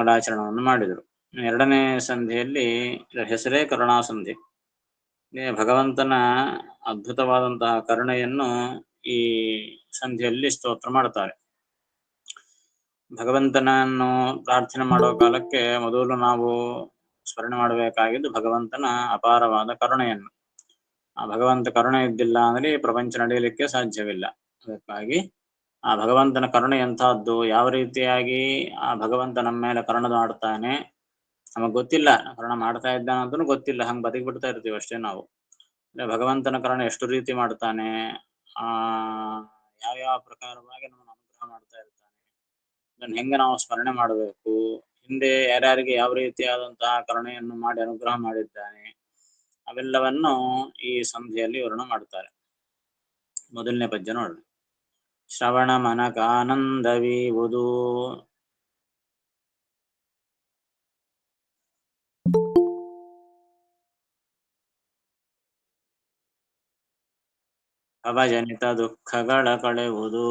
ಮಂಗಳಾಚರಣವನ್ನು ಮಾಡಿದರು. ಎರಡನೇ ಸಂಧಿಯಲ್ಲಿ ಇದರ ಹೆಸರೇ ಕರುಣಾಸಂಧಿ. ಭಗವಂತನ ಅದ್ಭುತವಾದಂತಹ ಕರುಣೆಯನ್ನು ಈ ಸಂಧಿಯಲ್ಲಿ ಸ್ತೋತ್ರ ಮಾಡ್ತಾರೆ. ಭಗವಂತನನ್ನು ಪ್ರಾರ್ಥನೆ ಮಾಡುವ ಕಾಲಕ್ಕೆ ಮೊದಲು ನಾವು ಸ್ಮರಣೆ ಮಾಡಬೇಕಾಗಿದ್ದು ಭಗವಂತನ ಅಪಾರವಾದ ಕರುಣೆಯನ್ನು. ಆ ಭಗವಂತ ಕರುಣೆ ಇದ್ದಿಲ್ಲ ಅಂದ್ರೆ ಪ್ರಪಂಚ ನಡೆಯಲಿಕ್ಕೆ ಸಾಧ್ಯವಿಲ್ಲ. ಅದಕ್ಕಾಗಿ ಆ ಭಗವಂತನ ಕರುಣೆ ಎಂತಹದ್ದು, ಯಾವ ರೀತಿಯಾಗಿ ಆ ಭಗವಂತ ನಮ್ಮ ಮೇಲೆ ಕರುಣೆ ಮಾಡ್ತಾನೆ ನಮಗ್ ಗೊತ್ತಿಲ್ಲ. ಕರುಣೆ ಮಾಡ್ತಾ ಇದ್ದಾನೆ ಅಂತೂ ಗೊತ್ತಿಲ್ಲ, ಹಂಗೆ ಬದುಕಿ ಬಿಡ್ತಾ ಇರ್ತೀವಿ ಅಷ್ಟೇ ನಾವು. ಭಗವಂತನ ಕರುಣೆ ಎಷ್ಟು ರೀತಿ ಮಾಡ್ತಾನೆ, ಆ ಯಾವ ಪ್ರಕಾರವಾಗಿ ನಮ್ಮನ್ನು ಅನುಗ್ರಹ ಮಾಡ್ತಾ ಇರ್ತಾನೆ, ಅದನ್ನು ಹೆಂಗೆ ನಾವು ಸ್ಮರಣೆ ಮಾಡಬೇಕು, ಹಿಂದೆ ಯಾರ್ಯಾರಿಗೆ ಯಾವ ರೀತಿಯಾದಂತಹ ಕರುಣೆಯನ್ನು ಮಾಡಿ ಅನುಗ್ರಹ ಮಾಡಿದ್ದಾನೆ, ಅವೆಲ್ಲವನ್ನು ಈ ಸಂಧಿಯಲ್ಲಿ ವರ್ಣನೆ ಮಾಡ್ತಾರೆ. ಮೊದಲನೇ ಪದ್ಯ ನೋಡ್ರಿ. ಶ್ರವಣ ಮನಕಾನಂದವೀವುದು ಭವಜನಿತ ದುಃಖಗಳ ಕಳೆವುದು.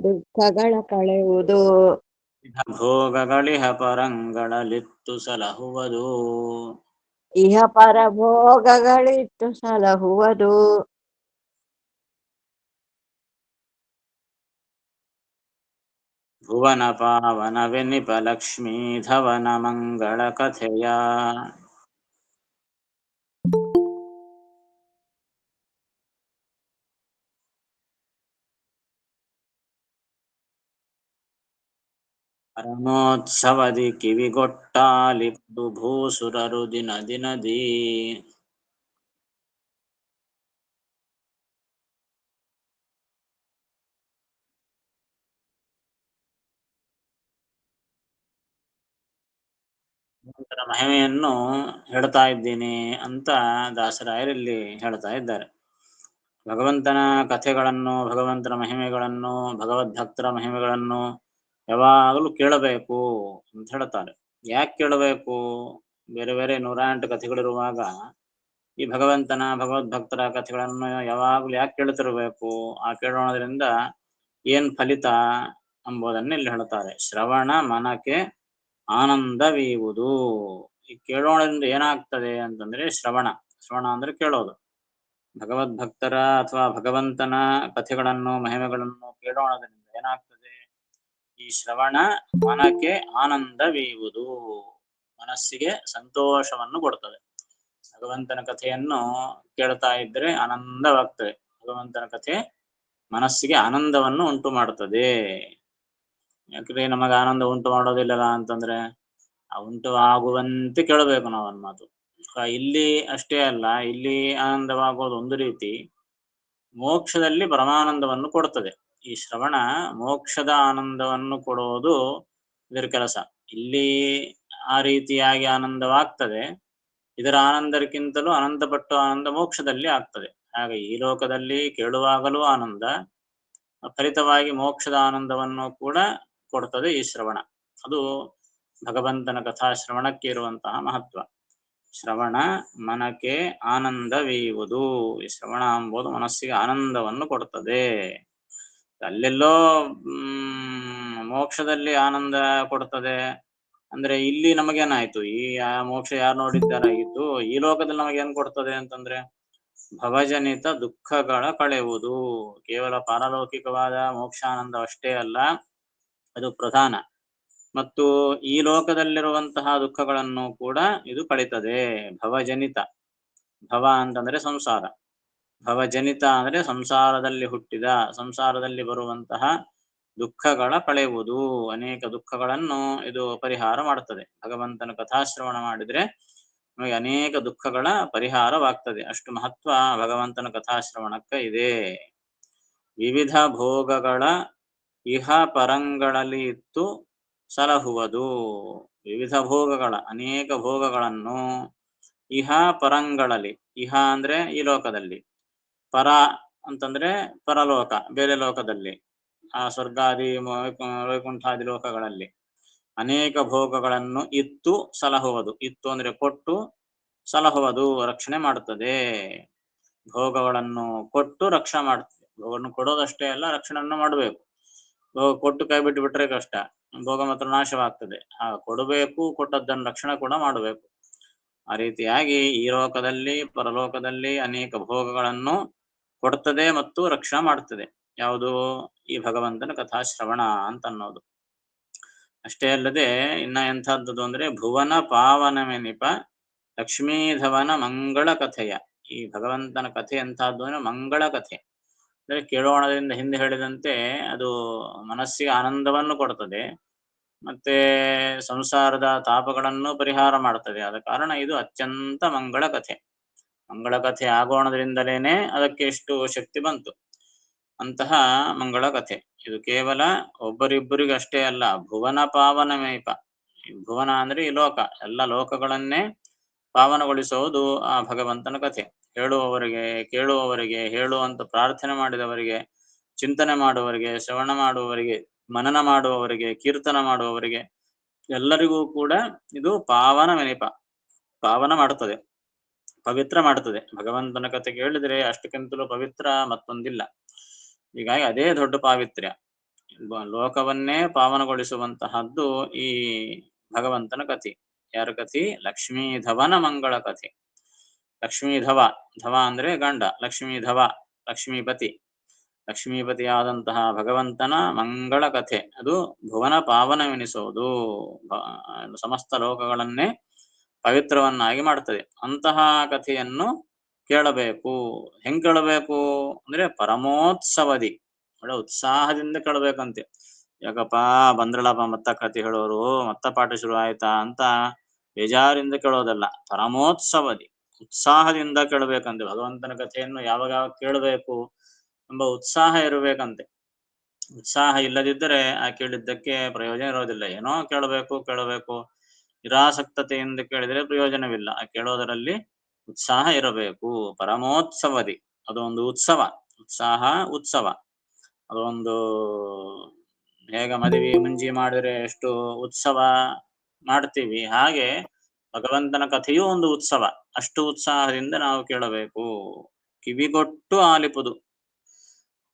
ದುಃಖಗಳ ಕಳೆಯುವುದು. ಭೋಗಗಳಿಹ ಪರಂಗಳಲಿತ್ತು ಸಲಹುವುದು. ಇಹ ಪರಭೋಗಗಳಿತ್ತು ಸಲಹುವುದು. ಭುವನ ಪಾವನವೆನಿಪ ಲಕ್ಷ್ಮೀ ಧವನ ಮಂಗಳ ಕಥೆಯ. ಪರಮೋತ್ಸವದಿ ಕಿವಿಗೊಟ್ಟಾಲಿಪ್ಪು ಭೂಸುರರು ದಿನ ದಿನದೀ. ಭಗವಂತನ ಮಹಿಮೆಯನ್ನು ಹೇಳ್ತಾ ಇದ್ದೀನಿ ಅಂತ ದಾಸರಾಯರಲ್ಲಿ ಹೇಳ್ತಾ ಇದ್ದಾರೆ. ಭಗವಂತನ ಕಥೆಗಳನ್ನು, ಭಗವಂತನ ಮಹಿಮೆಗಳನ್ನು, ಭಗವದ್ಭಕ್ತರ ಮಹಿಮೆಗಳನ್ನು ಯಾವಾಗಲೂ ಕೇಳಬೇಕು ಅಂತ ಹೇಳ್ತಾರೆ. ಯಾಕೆ ಕೇಳಬೇಕು? ಬೇರೆ ಬೇರೆ 108 ಕಥೆಗಳಿರುವಾಗ ಈ ಭಗವಂತನ ಭಗವದ್ಭಕ್ತರ ಕಥೆಗಳನ್ನು ಯಾವಾಗಲೂ ಯಾಕೆ ಕೇಳ್ತಿರ್ಬೇಕು? ಆ ಕೇಳೋಣದ್ರಿಂದ ಏನ್ ಫಲಿತ ಎಂಬುದನ್ನು ಇಲ್ಲಿ ಹೇಳ್ತಾರೆ. ಶ್ರವಣ ಮನಕ್ಕೆ ಆನಂದವೀವುದು. ಈ ಕೇಳೋಣದಿಂದ ಏನಾಗ್ತದೆ ಅಂತಂದ್ರೆ ಶ್ರವಣ ಅಂದ್ರೆ ಕೇಳೋದು. ಭಗವದ್ಭಕ್ತರ ಅಥವಾ ಭಗವಂತನ ಕಥೆಗಳನ್ನು, ಮಹಿಮೆಗಳನ್ನು ಕೇಳೋಣದ್ರಿಂದ ಏನಾಗ್ತದೆ? ಈ ಶ್ರವಣ ಮನಕ್ಕೆ ಆನಂದವೀವುದು, ಮನಸ್ಸಿಗೆ ಸಂತೋಷವನ್ನು ಕೊಡ್ತದೆ. ಭಗವಂತನ ಕಥೆಯನ್ನು ಕೇಳ್ತಾ ಇದ್ರೆ ಆನಂದವಾಗ್ತದೆ. ಭಗವಂತನ ಕಥೆ ಮನಸ್ಸಿಗೆ ಆನಂದವನ್ನು ಉಂಟು ಮಾಡುತ್ತದೆ. ಯಾಕಂದ್ರೆ ನಮಗೆ ಆನಂದ ಉಂಟು ಮಾಡೋದಿಲ್ಲಲ್ಲ ಅಂತಂದ್ರೆ ಉಂಟು ಆಗುವಂತೆ ಕೇಳಬೇಕು ನಾವು ಒಂದು ಮಾತು. ಇಲ್ಲಿ ಅಷ್ಟೇ ಅಲ್ಲ, ಇಲ್ಲಿ ಆನಂದವಾಗೋದು ಒಂದು ರೀತಿ, ಮೋಕ್ಷದಲ್ಲಿ ಪರಮಾನಂದವನ್ನು ಕೊಡ್ತದೆ. ಈ ಶ್ರವಣ ಮೋಕ್ಷದ ಆನಂದವನ್ನು ಕೊಡೋದು ಇದರ ಕೆಲಸ. ಇಲ್ಲಿ ಆ ರೀತಿಯಾಗಿ ಆನಂದವಾಗ್ತದೆ. ಇದರ ಆನಂದಕ್ಕಿಂತಲೂ ಅನಂತಪಟ್ಟು ಆನಂದ ಮೋಕ್ಷದಲ್ಲಿ ಆಗ್ತದೆ. ಹಾಗೆ ಈ ಲೋಕದಲ್ಲಿ ಕೇಳುವಾಗಲೂ ಆನಂದ, ಫಲಿತವಾಗಿ ಮೋಕ್ಷದ ಆನಂದವನ್ನು ಕೂಡ ಕೊಡ್ತದೆ ಈ ಶ್ರವಣ. ಅದು ಭಗವಂತನ ಕಥಾಶ್ರವಣಕ್ಕೆ ಇರುವಂತಹ ಮಹತ್ವ. ಶ್ರವಣ ಮನಕ್ಕೆ ಆನಂದವೀವುದು. ಈ ಶ್ರವಣ ಎಂಬುದು ಮನಸ್ಸಿಗೆ ಆನಂದವನ್ನು ಕೊಡ್ತದೆ. ಅಲ್ಲೆಲ್ಲೋ ಮೋಕ್ಷದಲ್ಲಿ ಆನಂದ ಕೊಡ್ತದೆ ಅಂದ್ರೆ ಇಲ್ಲಿ ನಮಗೇನಾಯ್ತು? ಈ ಮೋಕ್ಷ ಯಾರು ನೋಡಿದ್ದಾರಾಗಿತ್ತು. ಈ ಲೋಕದಲ್ಲಿ ನಮಗೇನ್ ಕೊಡ್ತದೆ ಅಂತಂದ್ರೆ ಭವಜನಿತ ದುಃಖಗಳ ಕಳೆಯುವುದು. ಕೇವಲ ಪಾರಲೌಕಿಕವಾದ ಮೋಕ್ಷಾನಂದ ಅಷ್ಟೇ ಅಲ್ಲ, ಅದು ಪ್ರಧಾನ. ಮತ್ತು ಈ ಲೋಕದಲ್ಲಿರುವಂತಹ ದುಃಖಗಳನ್ನು ಕೂಡ ಇದು ಕಳೀತದೆ. ಭವಜನಿತ, ಭವ ಅಂತಂದ್ರೆ ಸಂಸಾರ, ಭವಜನಿತ ಅಂದ್ರೆ ಸಂಸಾರದಲ್ಲಿ ಹುಟ್ಟಿದ, ಸಂಸಾರದಲ್ಲಿ ಬರುವಂತಹ ದುಃಖಗಳ ಕಳೆಯುವುದು. ಅನೇಕ ದುಃಖಗಳನ್ನು ಇದು ಪರಿಹಾರ ಮಾಡುತ್ತದೆ. ಭಗವಂತನ ಕಥಾಶ್ರವಣ ಮಾಡಿದ್ರೆ ನಮಗೆ ಅನೇಕ ದುಃಖಗಳ ಪರಿಹಾರವಾಗ್ತದೆ. ಅಷ್ಟು ಮಹತ್ವ ಭಗವಂತನ ಕಥಾಶ್ರವಣಕ್ಕೆ ಇದೆ. ವಿವಿಧ ಭೋಗಗಳ ಇಹ ಪರಂಗಳಲ್ಲಿ ಇತ್ತು ಸಲಹುವುದು. ವಿವಿಧ ಭೋಗಗಳ, ಅನೇಕ ಭೋಗಗಳನ್ನು ಇಹ ಪರಂಗಳಲ್ಲಿ, ಇಹ ಅಂದ್ರೆ ಈ ಲೋಕದಲ್ಲಿ, ಪರ ಅಂತಂದ್ರೆ ಪರಲೋಕ, ಬೇರೆ ಲೋಕದಲ್ಲಿ, ಆ ಸ್ವರ್ಗಾದಿ ವೈಕುಂಠಾದಿ ಲೋಕಗಳಲ್ಲಿ ಅನೇಕ ಭೋಗಗಳನ್ನು ಇತ್ತು ಸಲಹುವುದು. ಇತ್ತು ಅಂದ್ರೆ ಕೊಟ್ಟು, ಸಲಹುವುದು ರಕ್ಷಣೆ ಮಾಡುತ್ತದೆ. ಭೋಗಗಳನ್ನು ಕೊಟ್ಟು ರಕ್ಷಣೆ ಮಾಡುತ್ತದೆ. ಭೋಗವನ್ನು ಕೊಡೋದಷ್ಟೇ ಅಲ್ಲ, ರಕ್ಷಣೆಯನ್ನು ಮಾಡಬೇಕು. ಭೋಗ ಕೊಟ್ಟು ಕೈ ಬಿಟ್ಟು ಬಿಟ್ರೆ ಕಷ್ಟ, ಭೋಗ ಮಾತ್ರ ನಾಶವಾಗ್ತದೆ. ಕೊಡಬೇಕು, ಕೊಟ್ಟದ್ದನ್ನು ರಕ್ಷಣೆ ಕೂಡ ಮಾಡಬೇಕು. ಆ ರೀತಿಯಾಗಿ ಈ ಲೋಕದಲ್ಲಿ ಪರಲೋಕದಲ್ಲಿ ಅನೇಕ ಭೋಗಗಳನ್ನು ಕೊಡ್ತದೆ ಮತ್ತು ರಕ್ಷಣೆ ಮಾಡ್ತದೆ. ಯಾವುದು? ಈ ಭಗವಂತನ ಕಥಾಶ್ರವಣ ಅಂತ ಅನ್ನೋದು. ಅಷ್ಟೇ ಅಲ್ಲದೆ ಇನ್ನ ಎಂಥದ್ದು ಅಂದ್ರೆ ಭುವನ ಪಾವನವೆನಿಪ ಲಕ್ಷ್ಮೀಧವನ ಮಂಗಳ ಕಥೆಯ. ಈ ಭಗವಂತನ ಕಥೆ ಎಂಥದ್ದು ಅಂದ್ರೆ ಮಂಗಳ ಕಥೆ. ಅಂದ್ರೆ ಕೇಳೋಣದಿಂದ ಹಿಂದೆ ಹೇಳಿದಂತೆ ಅದು ಮನಸ್ಸಿಗೆ ಆನಂದವನ್ನು ಕೊಡ್ತದೆ, ಮತ್ತೆ ಸಂಸಾರದ ತಾಪಗಳನ್ನು ಪರಿಹಾರ ಮಾಡ್ತದೆ. ಆದ ಕಾರಣ ಇದು ಅತ್ಯಂತ ಮಂಗಳ ಕಥೆ. ಮಂಗಳ ಕಥೆ ಆಗೋಣದಿಂದಲೇನೆ ಅದಕ್ಕೆ ಎಷ್ಟು ಶಕ್ತಿ ಬಂತು. ಅಂತಹ ಮಂಗಳ ಕಥೆ ಇದು ಕೇವಲ ಒಬ್ಬರಿಬ್ಬರಿಗಷ್ಟೇ ಅಲ್ಲ, ಭುವನ ಪಾವನಮೇಪ. ಭುವನ ಅಂದ್ರೆ ಈ ಲೋಕ, ಎಲ್ಲ ಲೋಕಗಳನ್ನೇ ಪಾವನಗೊಳಿಸುವುದು ಆ ಭಗವಂತನ ಕಥೆ. ಹೇಳುವವರಿಗೆ, ಕೇಳುವವರಿಗೆ, ಹೇಳುವಂತ ಪ್ರಾರ್ಥನೆ ಮಾಡಿದವರಿಗೆ, ಚಿಂತನೆ ಮಾಡುವವರಿಗೆ, ಶ್ರವಣ ಮಾಡುವವರಿಗೆ, ಮನನ ಮಾಡುವವರಿಗೆ, ಕೀರ್ತನ ಮಾಡುವವರಿಗೆ ಎಲ್ಲರಿಗೂ ಕೂಡ ಇದು ಪಾವನವೆನಿಪ, ಪಾವನ ಮಾಡುತ್ತದೆ, ಪವಿತ್ರ ಮಾಡುತ್ತದೆ. ಭಗವಂತನ ಕಥೆ ಕೇಳಿದರೆ ಅಷ್ಟಕ್ಕಿಂತಲೂ ಪವಿತ್ರ ಮತ್ತೊಂದಿಲ್ಲ. ಹೀಗಾಗಿ ಅದೇ ದೊಡ್ಡ ಪಾವಿತ್ರ್ಯ. ಲೋಕವನ್ನೇ ಪಾವನಗೊಳಿಸುವಂತಹದ್ದು ಈ ಭಗವಂತನ ಕಥೆ. ಯಾರ ಕಥೆ? ಲಕ್ಷ್ಮೀಧವನ ಮಂಗಳ ಕಥೆ. ಲಕ್ಷ್ಮೀಧವ, ಧವ ಅಂದ್ರೆ ಗಂಡ, ಲಕ್ಷ್ಮೀಧವ ಲಕ್ಷ್ಮೀಪತಿ, ಲಕ್ಷ್ಮೀಪತಿಯಾದಂತಹ ಭಗವಂತನ ಮಂಗಳ ಕಥೆ. ಅದು ಭುವನ ಪಾವನವೆನಿಸೋದು, ಸಮಸ್ತ ಲೋಕಗಳನ್ನೇ ಪವಿತ್ರವನ್ನಾಗಿ ಮಾಡ್ತದೆ. ಅಂತಹ ಕಥೆಯನ್ನು ಕೇಳಬೇಕು. ಹೆಂಗ್ ಕೇಳಬೇಕು ಅಂದ್ರೆ ಪರಮೋತ್ಸವದಿ, ಒಳ್ಳೆ ಉತ್ಸಾಹದಿಂದ ಕೇಳಬೇಕಂತೆ. ಯಾಕಪ್ಪ ಬಂದ್ರಳಪ್ಪ ಮತ್ತ ಕಥೆ ಹೇಳೋರು, ಮತ್ತ ಪಾಠ ಶುರು ಆಯ್ತಾ ಅಂತ ಬೇಜಾರಿಂದ ಕೇಳೋದಲ್ಲ, ಪರಮೋತ್ಸವದಿ ಉತ್ಸಾಹದಿಂದ ಕೇಳಬೇಕಂತೆ. ಭಗವಂತನ ಕಥೆಯನ್ನು ಯಾವಾಗ ಕೇಳಬೇಕು ಎಂಬ ಉತ್ಸಾಹ ಇರಬೇಕಂತೆ. ಉತ್ಸಾಹ ಇಲ್ಲದಿದ್ದರೆ ಆ ಕೇಳಿದ್ದಕ್ಕೆ ಪ್ರಯೋಜನ ಇರೋದಿಲ್ಲ. ಏನೋ ಕೇಳಬೇಕು ಕೇಳಬೇಕು ನಿರಾಸಕ್ತತೆಯಿಂದ ಕೇಳಿದರೆ ಪ್ರಯೋಜನವಿಲ್ಲ. ಆ ಕೇಳೋದರಲ್ಲಿ ಉತ್ಸಾಹ ಇರಬೇಕು. ಪರಮೋತ್ಸವದಿ, ಅದೊಂದು ಉತ್ಸವ, ಉತ್ಸಾಹ ಉತ್ಸವ. ಅದೊಂದು ಹೇಗ ಮದುವೆ ಮುಂಜಿ ಮಾಡಿದ್ರೆ ಎಷ್ಟು ಉತ್ಸವ ಮಾಡ್ತೀವಿ, ಹಾಗೆ ಭಗವಂತನ ಕಥೆಯೂ ಒಂದು ಉತ್ಸವ. ಅಷ್ಟು ಉತ್ಸಾಹದಿಂದ ನಾವು ಕೇಳಬೇಕು. ಕಿವಿಗೊಟ್ಟು ಆಲಿಪುದು,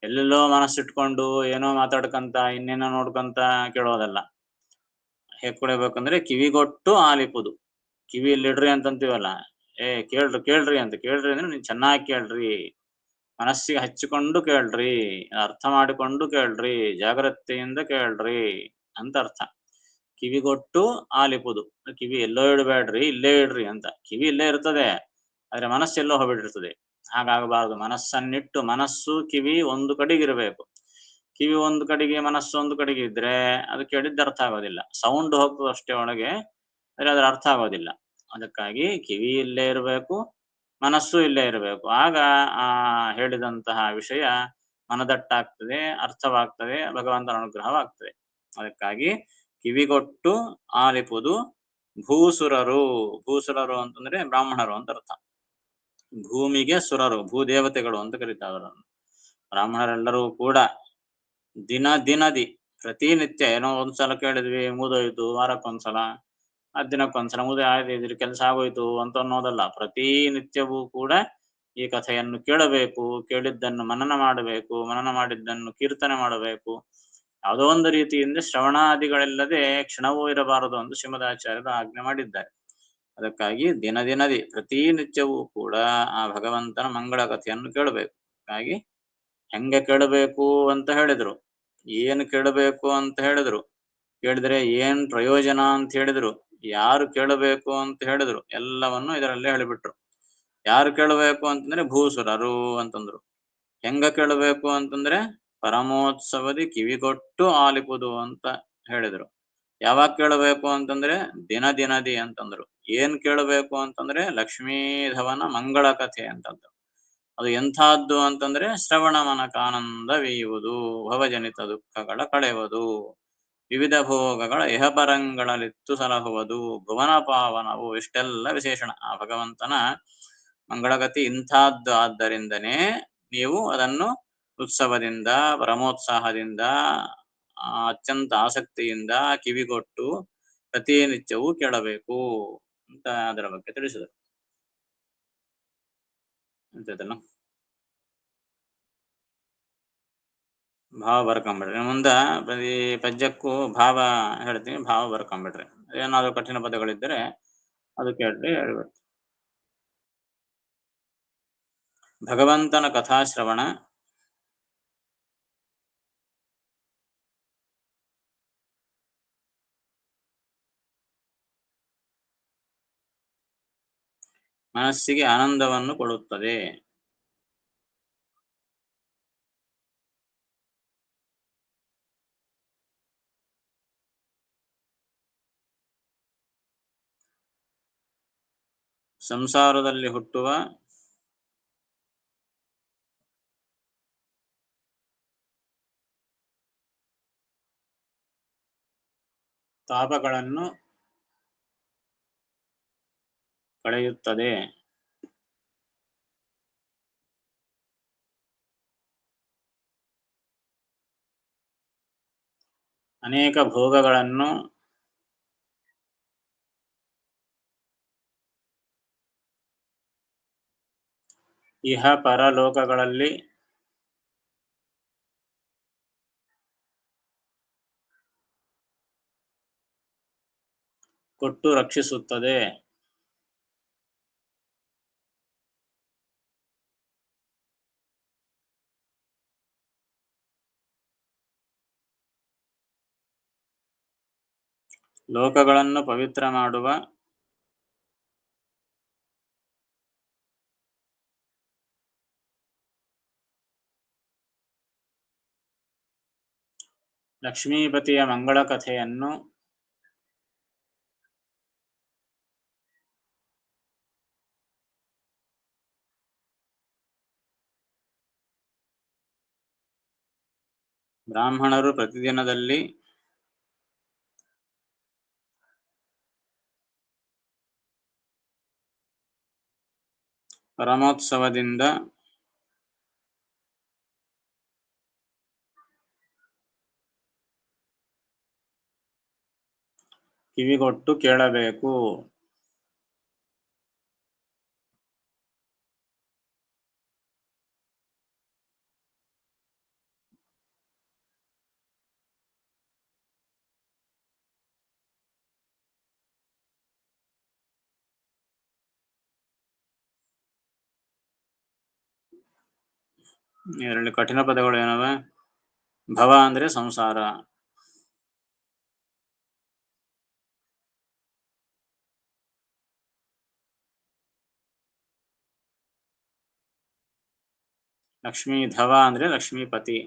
ಎಲ್ಲೆಲ್ಲೋ ಮನಸ್ಸಿಟ್ಕೊಂಡು ಏನೋ ಮಾತಾಡ್ಕಂತ ಇನ್ನೇನೋ ನೋಡ್ಕಂತ ಕೇಳೋದಲ್ಲ. ಹೇಗ್ ಕುಡಿಬೇಕಂದ್ರೆ ಕಿವಿಗೊಟ್ಟು ಆಲಿಪುದು. ಕಿವಿಯಲ್ಲಿಡ್ರಿ ಅಂತಂತೀವಲ್ಲ, ಕೇಳ್ರಿ ಕೇಳ್ರಿ ಅಂತ. ಕೇಳ್ರಿ ಅಂದ್ರೆ ನೀವು ಚೆನ್ನಾಗಿ ಕೇಳ್ರಿ, ಮನಸ್ಸಿಗೆ ಹಚ್ಚಿಕೊಂಡು ಕೇಳ್ರಿ, ಅರ್ಥ ಮಾಡಿಕೊಂಡು ಕೇಳ್ರಿ, ಜಾಗ್ರತೆಯಿಂದ ಕೇಳ್ರಿ ಅಂತ ಅರ್ಥ. ಕಿವಿಗೊಟ್ಟು ಆಲಿಪುದು, ಕಿವಿ ಎಲ್ಲೋ ಇಡಬೇಡ್ರಿ, ಇಲ್ಲೇ ಇಡ್ರಿ ಅಂತ. ಕಿವಿ ಇಲ್ಲೇ ಇರ್ತದೆ, ಆದ್ರೆ ಮನಸ್ಸೆಲ್ಲೋ ಹೋಗ್ಬಿಟ್ಟಿರ್ತದೆ. ಹಾಗಾಗಬಾರದು. ಮನಸ್ಸನ್ನಿಟ್ಟು, ಮನಸ್ಸು ಕಿವಿ ಒಂದು ಕಡೆಗಿರಬೇಕು. ಕಿವಿ ಒಂದು ಕಡೆಗೆ, ಮನಸ್ಸು ಒಂದು ಕಡೆಗೆ ಇದ್ರೆ ಅದು ಕೇಳಿದ್ದು ಅರ್ಥ ಆಗೋದಿಲ್ಲ. ಸೌಂಡ್ ಹೋಗ್ತದೆ ಅಷ್ಟೇ ಒಳಗೆ, ಆದರೆ ಅದರ ಅರ್ಥ ಆಗೋದಿಲ್ಲ. ಅದಕ್ಕಾಗಿ ಕಿವಿ ಇಲ್ಲೇ ಇರಬೇಕು, ಮನಸ್ಸು ಇಲ್ಲೇ ಇರಬೇಕು. ಆಗ ಆ ಹೇಳಿದಂತಹ ವಿಷಯ ಮನದಟ್ಟಾಗ್ತದೆ, ಅರ್ಥವಾಗ್ತದೆ, ಭಗವಂತನ ಅನುಗ್ರಹವಾಗ್ತದೆ. ಅದಕ್ಕಾಗಿ ಕಿವಿಗೊಟ್ಟು ಆಲಿಪುದು ಭೂಸುರರು. ಭೂಸುರರು ಅಂತಂದ್ರೆ ಬ್ರಾಹ್ಮಣರು ಅಂತ ಅರ್ಥ. ಭೂಮಿಗೆ ಸುರರು, ಭೂದೇವತೆಗಳು ಅಂತ ಕರೀತಾರೆ. ಬ್ರಾಹ್ಮಣರೆಲ್ಲರೂ ಕೂಡ ದಿನದಿ ಪ್ರತಿನಿತ್ಯ, ಏನೋ ಒಂದ್ಸಲ ಕೇಳಿದ್ವಿ ಮುಗಿದೋಯ್ತು, ವಾರಕ್ಕೊಂದ್ಸಲ, ದಿನಕ್ಕೊಂದ್ಸಲ ಮುಗಿದ ಆಯ್ತು, ಇದ್ರ ಕೆಲಸ ಆಗೋಯ್ತು ಅಂತ ಅನ್ನೋದಲ್ಲ. ಪ್ರತಿನಿತ್ಯವೂ ಕೂಡ ಈ ಕಥೆಯನ್ನು ಕೇಳಬೇಕು, ಕೇಳಿದ್ದನ್ನು ಮನನ ಮಾಡಬೇಕು, ಮನನ ಮಾಡಿದ್ದನ್ನು ಕೀರ್ತನೆ ಮಾಡಬೇಕು. ಯಾವುದೋ ಒಂದು ರೀತಿಯಿಂದ ಶ್ರವಣಾದಿಗಳಿಲ್ಲದೆ ಕ್ಷಣವೂ ಇರಬಾರದು ಎಂದು ಶ್ರೀಮದಾಚಾರ್ಯರು ಆಜ್ಞೆ ಮಾಡಿದ್ದಾರೆ. ಅದಕ್ಕಾಗಿ ದಿನದಿ ಪ್ರತಿನಿತ್ಯವೂ ಕೂಡ ಆ ಭಗವಂತನ ಮಂಗಳ ಕಥೆಯನ್ನು ಕೇಳಬೇಕು. ಹಾಗಾಗಿ ಹೆಂಗೆ ಕೇಳಬೇಕು ಅಂತ ಹೇಳಿದ್ರು, ಏನು ಕೇಳಬೇಕು ಅಂತ ಹೇಳಿದ್ರು, ಕೇಳಿದ್ರೆ ಏನ್ ಪ್ರಯೋಜನ ಅಂತ ಹೇಳಿದ್ರು, ಯಾರು ಕೇಳಬೇಕು ಅಂತ ಹೇಳಿದ್ರು, ಎಲ್ಲವನ್ನು ಇದರಲ್ಲೇ ಹೇಳಿಬಿಟ್ರು. ಯಾರು ಕೇಳಬೇಕು ಅಂತಂದ್ರೆ ಭೂಸುರರು ಅಂತಂದ್ರು. ಹೆಂಗ ಕೇಳಬೇಕು ಅಂತಂದ್ರೆ ಪರಮೋತ್ಸವದಿ ಕಿವಿಗೊಟ್ಟು ಆಲಿಪುದು ಅಂತ ಹೇಳಿದ್ರು. ಯಾವಾಗ ಕೇಳಬೇಕು ಅಂತಂದ್ರೆ ದಿನದಿ ಅಂತಂದ್ರು. ಏನ್ ಕೇಳಬೇಕು ಅಂತಂದ್ರೆ ಲಕ್ಷ್ಮೀಧವನ ಮಂಗಳ ಕಥೆ ಅಂತಂದ್ರು. ಅದು ಎಂಥದ್ದು ಅಂತಂದ್ರೆ ಶ್ರವಣ ಮನಕಾನಂದವೀಯುವುದು, ಭವಜನಿತ ದುಃಖಗಳ ಕಳೆಯುವುದು, ವಿವಿಧ ಭೋಗಗಳ ಇಹಪರಂಗಳಲ್ಲಿತ್ತು ಸಲಹುವುದು, ಭುವನ ಪಾವನವು. ಇಷ್ಟೆಲ್ಲ ವಿಶೇಷಣ ಆ ಭಗವಂತನ ಮಂಗಳಗತಿ ಇಂಥದ್ದು. ಆದ್ದರಿಂದನೇ ನೀವು ಅದನ್ನು ಉತ್ಸವದಿಂದ, ಪರಮೋತ್ಸಾಹದಿಂದ, ಅತ್ಯಂತ ಆಸಕ್ತಿಯಿಂದ ಕಿವಿಗೊಟ್ಟು ಪ್ರತಿನಿತ್ಯವೂ ಕೇಳಬೇಕು ಅಂತ ಅದರ ಬಗ್ಗೆ ತಿಳಿಸಿದರು. ಅಂತದಲ್ಲ ಭಾವ ಬರ್ಕೊಂಬಿಡ್ರಿ. ಮುಂದೆ ಪ್ರತಿ ಪದ್ಯಕ್ಕೂ ಭಾವ ಹೇಳ್ತೀನಿ, ಭಾವ ಬರ್ಕೊಂಬಿಡ್ರಿ. ಏನಾದರೂ ಕಠಿಣ ಪದಗಳಿದ್ದರೆ ಅದು ಕೇಳ್ರಿ, ಹೇಳ್ಬಿಡ್ರಿ. ಭಗವಂತನ ಕಥಾಶ್ರವಣ ಮನಸ್ಸಿಗೆ ಆನಂದವನ್ನು ಕೊಡುತ್ತದೆ. ಸಂಸಾರದಲ್ಲಿ ಹುಟ್ಟುವ ತಾಪಗಳನ್ನು ಕಳೆಯುತ್ತದೆ. ಅನೇಕ ಭೋಗಗಳನ್ನು ಇಹ ಪರಲೋಕಗಳಲ್ಲಿ ಕೊಟ್ಟು ರಕ್ಷಿಸುತ್ತದೆ. ಲೋಕಗಳನ್ನು ಪವಿತ್ರ ಮಾಡುವ ಲಕ್ಷ್ಮೀಪತಿಯ ಮಂಗಳ ಕಥೆಯನ್ನು ಬ್ರಾಹ್ಮಣರು ಪ್ರತಿದಿನದಲ್ಲಿ ಪರಮೋತ್ಸವದಿಂದ ಕಿವಿಗೊಟ್ಟು ಕೇಳಬೇಕು. ಇದರಲ್ಲಿ ಕಠಿಣ ಪದಗಳು ಏನವೆ? ಭವ ಅಂದ್ರೆ ಸಂಸಾರ, ಲಕ್ಷ್ಮೀಧವ ಅಂದ್ರೆ ಲಕ್ಷ್ಮೀಪತಿ,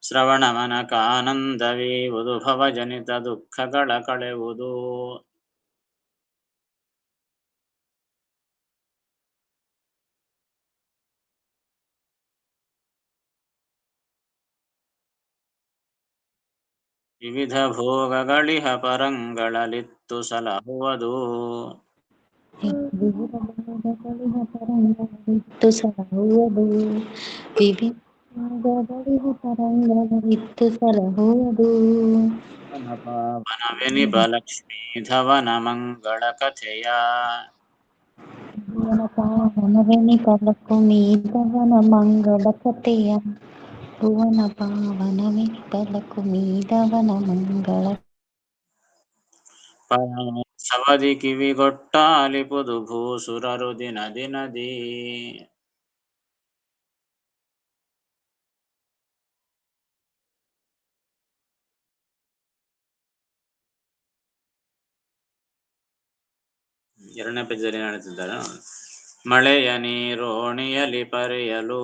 ಶ್ರವಣ ಮನಕ ಆನಂದವೀವುದು, ಭವಜನಿತ ದುಃಖಗಳ ಕಳೆವುದು. ವಿವಿಧ ಭೋಗಗಳಿಹ ಪರಂಗಳಲಿತ್ತು ಸಲಹುವುದು. ವಿವಿಧ ಭೋಗಗಳಿಹ ಪರಂಗಳಲಿತ್ತು ಸಲಹುವುದು. ವಿವಿಧ ಭೋಗಗಳಿಹ ಪರಂಗಳಲಿತ್ತು ಸಲಹುವುದು. ಪಾವನವೆನಿಪ ಲಕ್ಷ್ಮೀಧವನ ಮಂಗಳ ಕಥೆಯ. ಭುವನ ಪಾವನವೆನಿಪ ಲಕ್ಷ್ಮೀಧವನ ಮಂಗಳ ಕಥೆಯ. ಭುವನ ಪಾವನವೆನಿಪ ಲಕ್ಷ್ಮೀಧವನ ಮಂಗಳ ಸವದಿ ಕಿವಿಗೊಟ್ಟಾಲಿಪುದು ಭೂಸುರರು ದಿನ ದಿನದಿ. ಎರಡನೇ ಪದ್ಯದಲ್ಲಿ ಏನು ಹೇಳ್ತಿದ್ದಾರೆ? ಮಳೆಯ ನೀರೋಣಿಯಲಿ ಪರಿಯಲು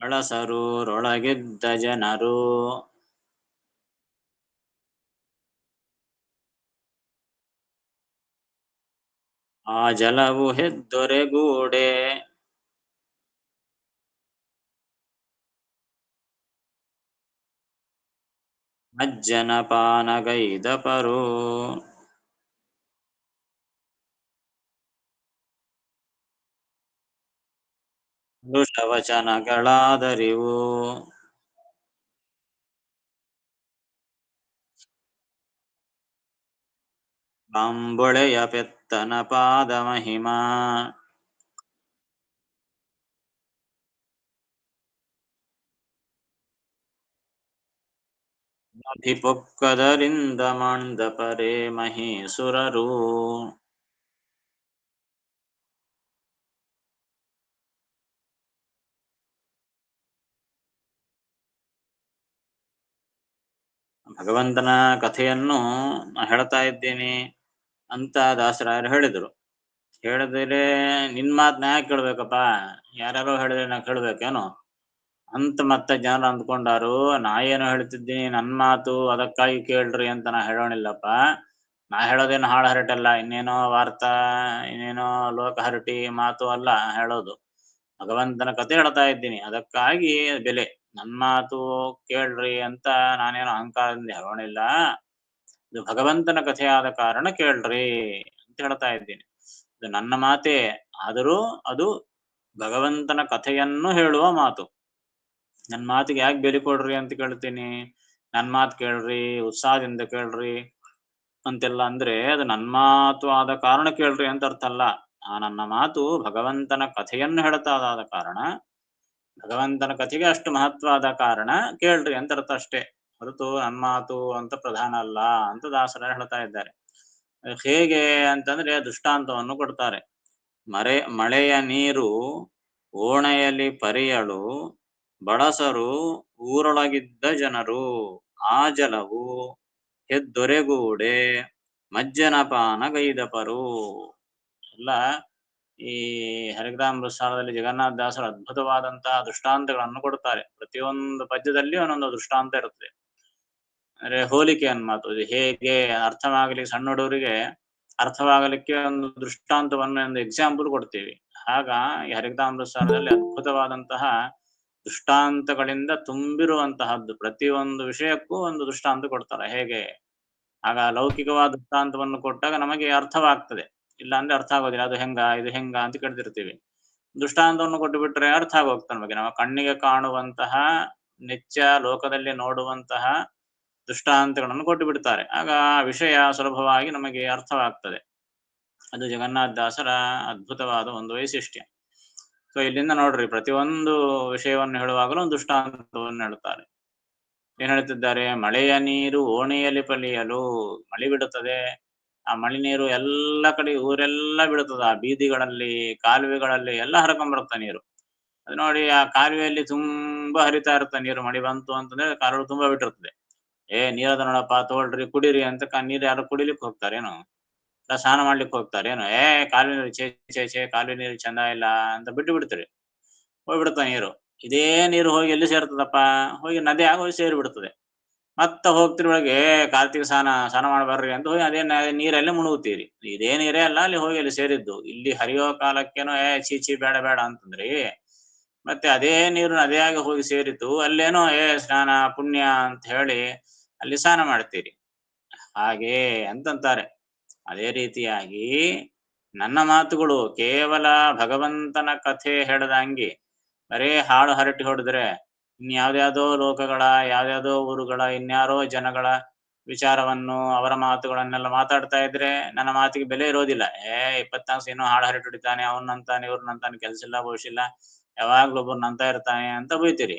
ಬಳಸರೂರೊಳಗಿದ್ದ ಜನರು. ಆ ಜಲವು ಹೆದ್ದೊರೆಗೂಡೆ ಮಜ್ಜನಪಾನಗೈದಪರು ವಚನಗಳಾದರಿವು ಬಾಂಬೊಳೆಯ ಪೆತ್ತನ ಪಾದ ಮಹಿಮಾ ಅಧಿಪೊಕ್ಕದರಿಂದ ಮಂಡಪರೆ ಮಹೀಸುರರು ಭಗವಂತನ ಕಥೆಯನ್ನು ಹೇಳ್ತಾ ಇದ್ದೀನಿ ಅಂತ ದಾಸರಾಯರು ಹೇಳಿದರು. ಹೇಳಿದ್ರೆ ನಿನ್ ಮಾತನ್ನ ಯಾಕೆ ಕೇಳ್ಬೇಕಪ್ಪ, ಯಾರ್ಯಾರೋ ಹೇಳಿದ್ರೆ ನಾ ಕೇಳ್ಬೇಕೇನು ಅಂತ ಮತ್ತೆ ಜನರು ಅಂದ್ಕೊಂಡಾರು. ನಾ ಏನು ಹೇಳ್ತಿದ್ದೀನಿ, ನನ್ನ ಮಾತು ಅದಕ್ಕಾಗಿ ಕೇಳ್ರಿ ಅಂತ ನಾ ಹೇಳೋಣಿಲ್ಲಪ್ಪ. ನಾ ಹೇಳೋದೇನು ಹಾಳು ಹರಟಲ್ಲ, ಇನ್ನೇನೋ ವಾರ್ತಾ ಇನ್ನೇನೋ ಲೋಕ ಹರಟಿ ಮಾತು ಅಲ್ಲ ಹೇಳೋದು. ಭಗವಂತನ ಕಥೆ ಹೇಳ್ತಾ ಇದ್ದೀನಿ, ಅದಕ್ಕಾಗಿ ಬೆಲೆ. ನನ್ನ ಮಾತು ಕೇಳ್ರಿ ಅಂತ ನಾನೇನೋ ಅಹಂಕಾರದಿಂದ ಹೇಳೋಣಿಲ್ಲ. ಇದು ಭಗವಂತನ ಕಥೆಯಾದ ಕಾರಣ ಕೇಳ್ರಿ ಅಂತ ಹೇಳ್ತಾ ಇದ್ದೀನಿ. ಇದು ನನ್ನ ಮಾತೇ ಆದರೂ ಅದು ಭಗವಂತನ ಕಥೆಯನ್ನು ಹೇಳುವ ಮಾತು. ನನ್ನ ಮಾತಿಗೆ ಯಾಕೆ ಬೆಲೆ ಕೊಡ್ರಿ ಅಂತ ಕೇಳ್ತೀನಿ. ನನ್ನ ಮಾತು ಕೇಳ್ರಿ, ಉತ್ಸಾಹದಿಂದ ಕೇಳ್ರಿ ಅಂತೆಲ್ಲ ಅಂದ್ರೆ ಅದು ನನ್ನ ಮಾತು ಆದ ಕಾರಣ ಕೇಳ್ರಿ ಅಂತ ಅರ್ಥ ಅಲ್ಲ. ಆ ನನ್ನ ಮಾತು ಭಗವಂತನ ಕಥೆಯನ್ನು ಹೇಳ್ತಾದ ಕಾರಣ, ಭಗವಂತನ ಕಥೆಗೆ ಅಷ್ಟು ಮಹತ್ವ ಆದ ಕಾರಣ ಕೇಳ್ರಿ ಅಂತ ಅರ್ಥ ಅಷ್ಟೇ, ಹೊರತು ನನ್ನ ಮಾತು ಅಂತ ಪ್ರಧಾನ ಅಲ್ಲ ಅಂತ ದಾಸರ ಹೇಳ್ತಾ ಇದ್ದಾರೆ. ಹೇಗೆ ಅಂತಂದ್ರೆ ದೃಷ್ಟಾಂತವನ್ನು ಕೊಡ್ತಾರೆ. ಮಳೆಯ ನೀರು ಓಣೆಯಲ್ಲಿ ಪರಿಯಳು, ಬಡಸರು ಊರೊಳಗಿದ್ದ ಜನರು, ಆ ಜಲವು ಹೆದ್ದೊರೆಗೂಡೆ ಮಜ್ಜನಪಾನಗೈದಪರು. ಎಲ್ಲ ಈ ಹರಿಗ್ರಾಮ ಸಾಲದಲ್ಲಿ ಜಗನ್ನಾಥ ದಾಸರು ಅದ್ಭುತವಾದಂತಹ ದೃಷ್ಟಾಂತಗಳನ್ನು ಕೊಡ್ತಾರೆ. ಪ್ರತಿಯೊಂದು ಪದ್ಯದಲ್ಲಿ ಒಂದೊಂದು ದೃಷ್ಟಾಂತ ಇರುತ್ತದೆ. ಅಂದ್ರೆ ಹೋಲಿಕೆ ಅನ್ಮಾತು. ಇದು ಹೇಗೆ ಅರ್ಥವಾಗಲಿಕ್ಕೆ, ಸಣ್ಣ ಹುಡುಗರಿಗೆ ಅರ್ಥವಾಗಲಿಕ್ಕೆ ಒಂದು ದೃಷ್ಟಾಂತವನ್ನು, ಒಂದು ಎಕ್ಸಾಂಪಲ್ ಕೊಡ್ತೀವಿ. ಆಗ ಈ ಹರಿಗ್ರಾಮೃತಸಾರದಲ್ಲಿ ಅದ್ಭುತವಾದಂತಹ ದೃಷ್ಟಾಂತಗಳಿಂದ ತುಂಬಿರುವಂತಹದ್ದು. ಪ್ರತಿಯೊಂದು ವಿಷಯಕ್ಕೂ ಒಂದು ದೃಷ್ಟಾಂತ ಕೊಡ್ತಾರೆ. ಹೇಗೆ ಆಗ ಲೌಕಿಕವಾದ ದೃಷ್ಟಾಂತವನ್ನು ಕೊಟ್ಟಾಗ ನಮಗೆ ಅರ್ಥವಾಗ್ತದೆ, ಇಲ್ಲ ಅಂದ್ರೆ ಅರ್ಥ ಆಗೋದಿಲ್ಲ. ಅದು ಹೆಂಗ ಇದು ಹೆಂಗ ಅಂತ ಕೇಳ್ತಿರ್ತೀವಿ. ದೃಷ್ಟಾಂತವನ್ನು ಕೊಟ್ಟು ಬಿಟ್ರೆ ಅರ್ಥ ಆಗೋಗ್ತಾನೆ ನಮಗೆ. ನಮ್ಮ ಕಣ್ಣಿಗೆ ಕಾಣುವಂತಹ, ನಿತ್ಯ ಲೋಕದಲ್ಲಿ ನೋಡುವಂತಹ ದೃಷ್ಟಾಂತಗಳನ್ನು ಕೊಟ್ಟು ಬಿಡ್ತಾರೆ. ಆಗ ವಿಷಯ ಸುಲಭವಾಗಿ ನಮಗೆ ಅರ್ಥವಾಗ್ತದೆ. ಅದು ಜಗನ್ನಾಥ ದಾಸರ ಅದ್ಭುತವಾದ ಒಂದು ವೈಶಿಷ್ಟ್ಯ. ಸೊ ಇಲ್ಲಿಂದ ನೋಡ್ರಿ, ಪ್ರತಿಯೊಂದು ವಿಷಯವನ್ನು ಹೇಳುವಾಗಲೂ ಒಂದು ದೃಷ್ಟಾಂತವನ್ನು ಹೇಳ್ತಾರೆ. ಏನ್ ಹೇಳ್ತಿದ್ದಾರೆ? ಮಳೆಯ ನೀರು ಓಣಿಯಲ್ಲಿ ಪಲಿಯಲು, ಮಳೆ ಬಿಡುತ್ತದೆ. ಆ ಮಳೆ ನೀರು ಎಲ್ಲ ಕಡೆ ಊರೆಲ್ಲ ಬಿಡುತ್ತದೆ. ಆ ಬೀದಿಗಳಲ್ಲಿ, ಕಾಲುವೆಗಳಲ್ಲಿ ಎಲ್ಲ ಹರ್ಕೊಂಡ್ಬರುತ್ತೆ ನೀರು. ಅದು ನೋಡಿ, ಆ ಕಾಲುವೆಯಲ್ಲಿ ತುಂಬಾ ಹರಿತಾ ಇರುತ್ತೆ ನೀರು. ಮಳೆ ಬಂತು ಅಂತಂದ್ರೆ ಕಾಲುವೆ ತುಂಬಾ ಬಿಟ್ಟಿರ್ತದೆ. ನೀರದ ನೋಡಪ್ಪ ತಗೊಳ್ರಿ ಕುಡೀರಿ ಅಂತ ನೀರು ಯಾರು ಕುಡಿಲಿಕ್ಕೆ ಹೋಗ್ತಾರೇನು? ಸ್ನಾನ ಮಾಡ್ಲಿಕ್ಕೆ ಹೋಗ್ತಾರೇನು? ಕಾಲುವೆ ನೀರು ಚೇ ಕಾಲುವೆ ನೀರು ಚಂದ ಇಲ್ಲ ಅಂತ ಬಿಟ್ಟು ಬಿಡ್ತಾರೆ, ಹೋಗ್ಬಿಡುತ್ತ ನೀರು. ಇದೇ ನೀರು ಹೋಗಿ ಎಲ್ಲಿ ಸೇರ್ತದಪ್ಪ? ಹೋಗಿ ನದಿ ಆಗೋಗಿ ಸೇರಿ ಬಿಡ್ತದೆ. ಮತ್ತೆ ಹೋಗ್ತಿರೊಳಗೆ ಕಾರ್ತಿಕ ಸ್ನಾನ ಮಾಡ್ಬಾರ್ರಿ ಅಂತ ಹೋಗಿ ಅದೇ ನೀರಲ್ಲೇ ಮುಳುಗುತ್ತೀರಿ. ಇದೇ ನೀರೇ ಅಲ್ಲ ಅಲ್ಲಿ ಹೋಗಿ ಅಲ್ಲಿ ಸೇರಿದ್ದು. ಇಲ್ಲಿ ಹರಿಯೋ ಕಾಲಕ್ಕೇನೋ ಚೀಚಿ ಬೇಡ ಬೇಡ ಅಂತಂದ್ರಿ, ಮತ್ತೆ ಅದೇ ನೀರು ನದಿಯಾಗಿ ಹೋಗಿ ಸೇರಿತು, ಅಲ್ಲೇನೋ ಸ್ನಾನ ಪುಣ್ಯ ಅಂತ ಹೇಳಿ ಅಲ್ಲಿ ಸ್ನಾನ ಮಾಡ್ತೀರಿ. ಹಾಗೆ ಅಂತಂತಾರೆ. ಅದೇ ರೀತಿಯಾಗಿ ನನ್ನ ಮಾತುಗಳು ಕೇವಲ ಭಗವಂತನ ಕಥೆ ಹೇಳ್ದಂಗೆ ಬರೇ ಹಾಳು ಹರಟಿ ಹೊಡೆದ್ರೆ, ಇನ್ಯಾವ್ದ್ಯಾವ್ದೋ ಲೋಕಗಳ, ಯಾವ್ಯಾವ್ದೋ ಊರುಗಳ, ಇನ್ಯಾರೋ ಜನಗಳ ವಿಚಾರವನ್ನು, ಅವರ ಮಾತುಗಳನ್ನೆಲ್ಲ ಮಾತಾಡ್ತಾ ಇದ್ರೆ ನನ್ನ ಮಾತಿಗೆ ಬೆಲೆ ಇರೋದಿಲ್ಲ. 24 ಏನೋ ಹಾಳು ಹರಟಿ ಹೊಡಿತಾನೆ, ಅವನ್ನಂತಾನೆ ಇವ್ರನ್ನಂತಾನೆ, ಕೆಲ್ಸ ಇಲ್ಲ ಭವಿಷ್ಯ ಯಾವಾಗ್ಲೂ ಒಬ್ಬರು ನಂತ ಇರ್ತಾನೆ ಅಂತ ಬೈತೀರಿ.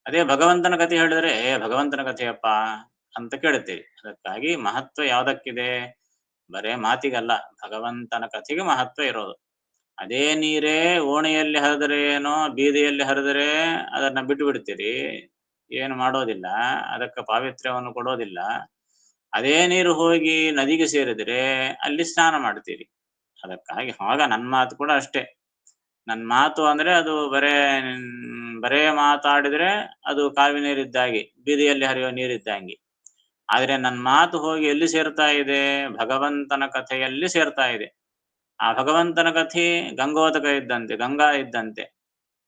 ಅದೇ ಭಗವಂತನ ಕಥೆ ಹೇಳಿದ್ರೆ ಭಗವಂತನ ಕಥೆಯಪ್ಪ ಅಂತ ಕೇಳ್ತೀರಿ. ಅದಕ್ಕಾಗಿ ಮಹತ್ವ ಯಾವ್ದಕ್ಕಿದೆ? ಬರೇ ಮಾತಿಗಲ್ಲ, ಭಗವಂತನ ಕಥೆಗೆ ಮಹತ್ವ ಇರೋದು. ಅದೇ ನೀರೇ ಓಣೆಯಲ್ಲಿ ಹರಿದರೆ ಏನೋ, ಬೀದಿಯಲ್ಲಿ ಹರಿದರೆ ಅದನ್ನ ಬಿಟ್ಟು ಬಿಡ್ತೀರಿ, ಏನು ಮಾಡೋದಿಲ್ಲ, ಅದಕ್ಕೆ ಪಾವಿತ್ರ್ಯವನ್ನು ಕೊಡೋದಿಲ್ಲ. ಅದೇ ನೀರು ಹೋಗಿ ನದಿಗೆ ಸೇರಿದ್ರೆ ಅಲ್ಲಿ ಸ್ನಾನ ಮಾಡ್ತೀರಿ. ಅದಕ್ಕಾಗಿ ಆಗ ನನ್ನ ಮಾತು ಕೂಡ ಅಷ್ಟೇ. ನನ್ನ ಮಾತು ಅಂದ್ರೆ ಅದು ಬರೇ ಮಾತಾಡಿದ್ರೆ ಅದು ಕಾಲುವೆ ನೀರಿದ್ದಾಗಿ, ಬೀದಿಯಲ್ಲಿ ಹರಿಯುವ ನೀರಿದ್ದಂಗೆ. ಆದ್ರೆ ನನ್ನ ಮಾತು ಹೋಗಿ ಎಲ್ಲಿ ಸೇರ್ತಾ ಇದೆ? ಭಗವಂತನ ಕಥೆಯಲ್ಲಿ ಸೇರ್ತಾ ಇದೆ. ಆ ಭಗವಂತನ ಕಥೆ ಗಂಗೋದಕ ಇದ್ದಂತೆ, ಗಂಗಾ ಇದ್ದಂತೆ.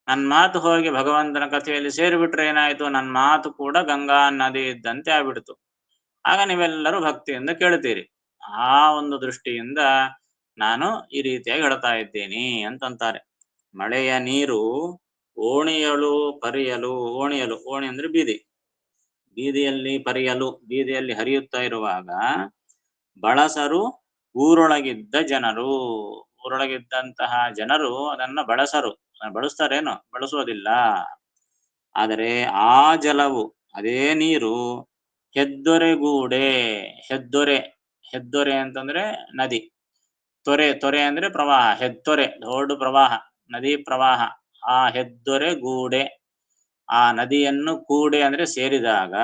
ನನ್ನ ಮಾತು ಹೋಗಿ ಭಗವಂತನ ಕಥೆಯಲ್ಲಿ ಸೇರಿಬಿಟ್ರೆ ಏನಾಯ್ತು? ನನ್ನ ಮಾತು ಕೂಡ ಗಂಗಾ ನದಿ ಇದ್ದಂತೆ ಆಗ್ಬಿಡ್ತು. ಆಗ ನೀವೆಲ್ಲರೂ ಭಕ್ತಿಯಿಂದ ಕೇಳ್ತೀರಿ. ಆ ಒಂದು ದೃಷ್ಟಿಯಿಂದ ನಾನು ಈ ರೀತಿಯಾಗಿ ಹೇಳ್ತಾ ಇದ್ದೀನಿ ಅಂತಂತಾರೆ. ಮಳೆಯ ನೀರು ಓಣಿಯಲು ಪರಿಯಲು, ಓಣಿಯಲು, ಓಣಿ ಅಂದ್ರೆ ಬೀದಿ, ಬೀದಿಯಲ್ಲಿ ಪರಿಯಲು, ಬೀದಿಯಲ್ಲಿ ಹರಿಯುತ್ತಾ ಇರುವಾಗ ಬಳಸರು ಊರೊಳಗಿದ್ದ ಜನರು, ಊರೊಳಗಿದ್ದಂತಹ ಜನರು ಅದನ್ನ ಬಳಸರು, ಬಳಸ್ತಾರೇನು? ಬಳಸೋದಿಲ್ಲ. ಆದರೆ ಆ ಜಲವು, ಅದೇ ನೀರು ಹೆದ್ದೊರೆಗೂಡೆ, ಹೆದ್ದೊರೆ, ಹೆದ್ದೊರೆ ಅಂತಂದ್ರೆ ನದಿ, ತೊರೆ, ತೊರೆ ಅಂದ್ರೆ ಪ್ರವಾಹ, ಹೆದ್ದೊರೆ ದೊಡ್ಡ ಪ್ರವಾಹ, ನದಿ ಪ್ರವಾಹ, ಆ ಹೆದ್ದೊರೆ ಗೂಡೆ, ಆ ನದಿಯನ್ನು ಕೂಡೆ ಅಂದ್ರೆ ಸೇರಿದಾಗ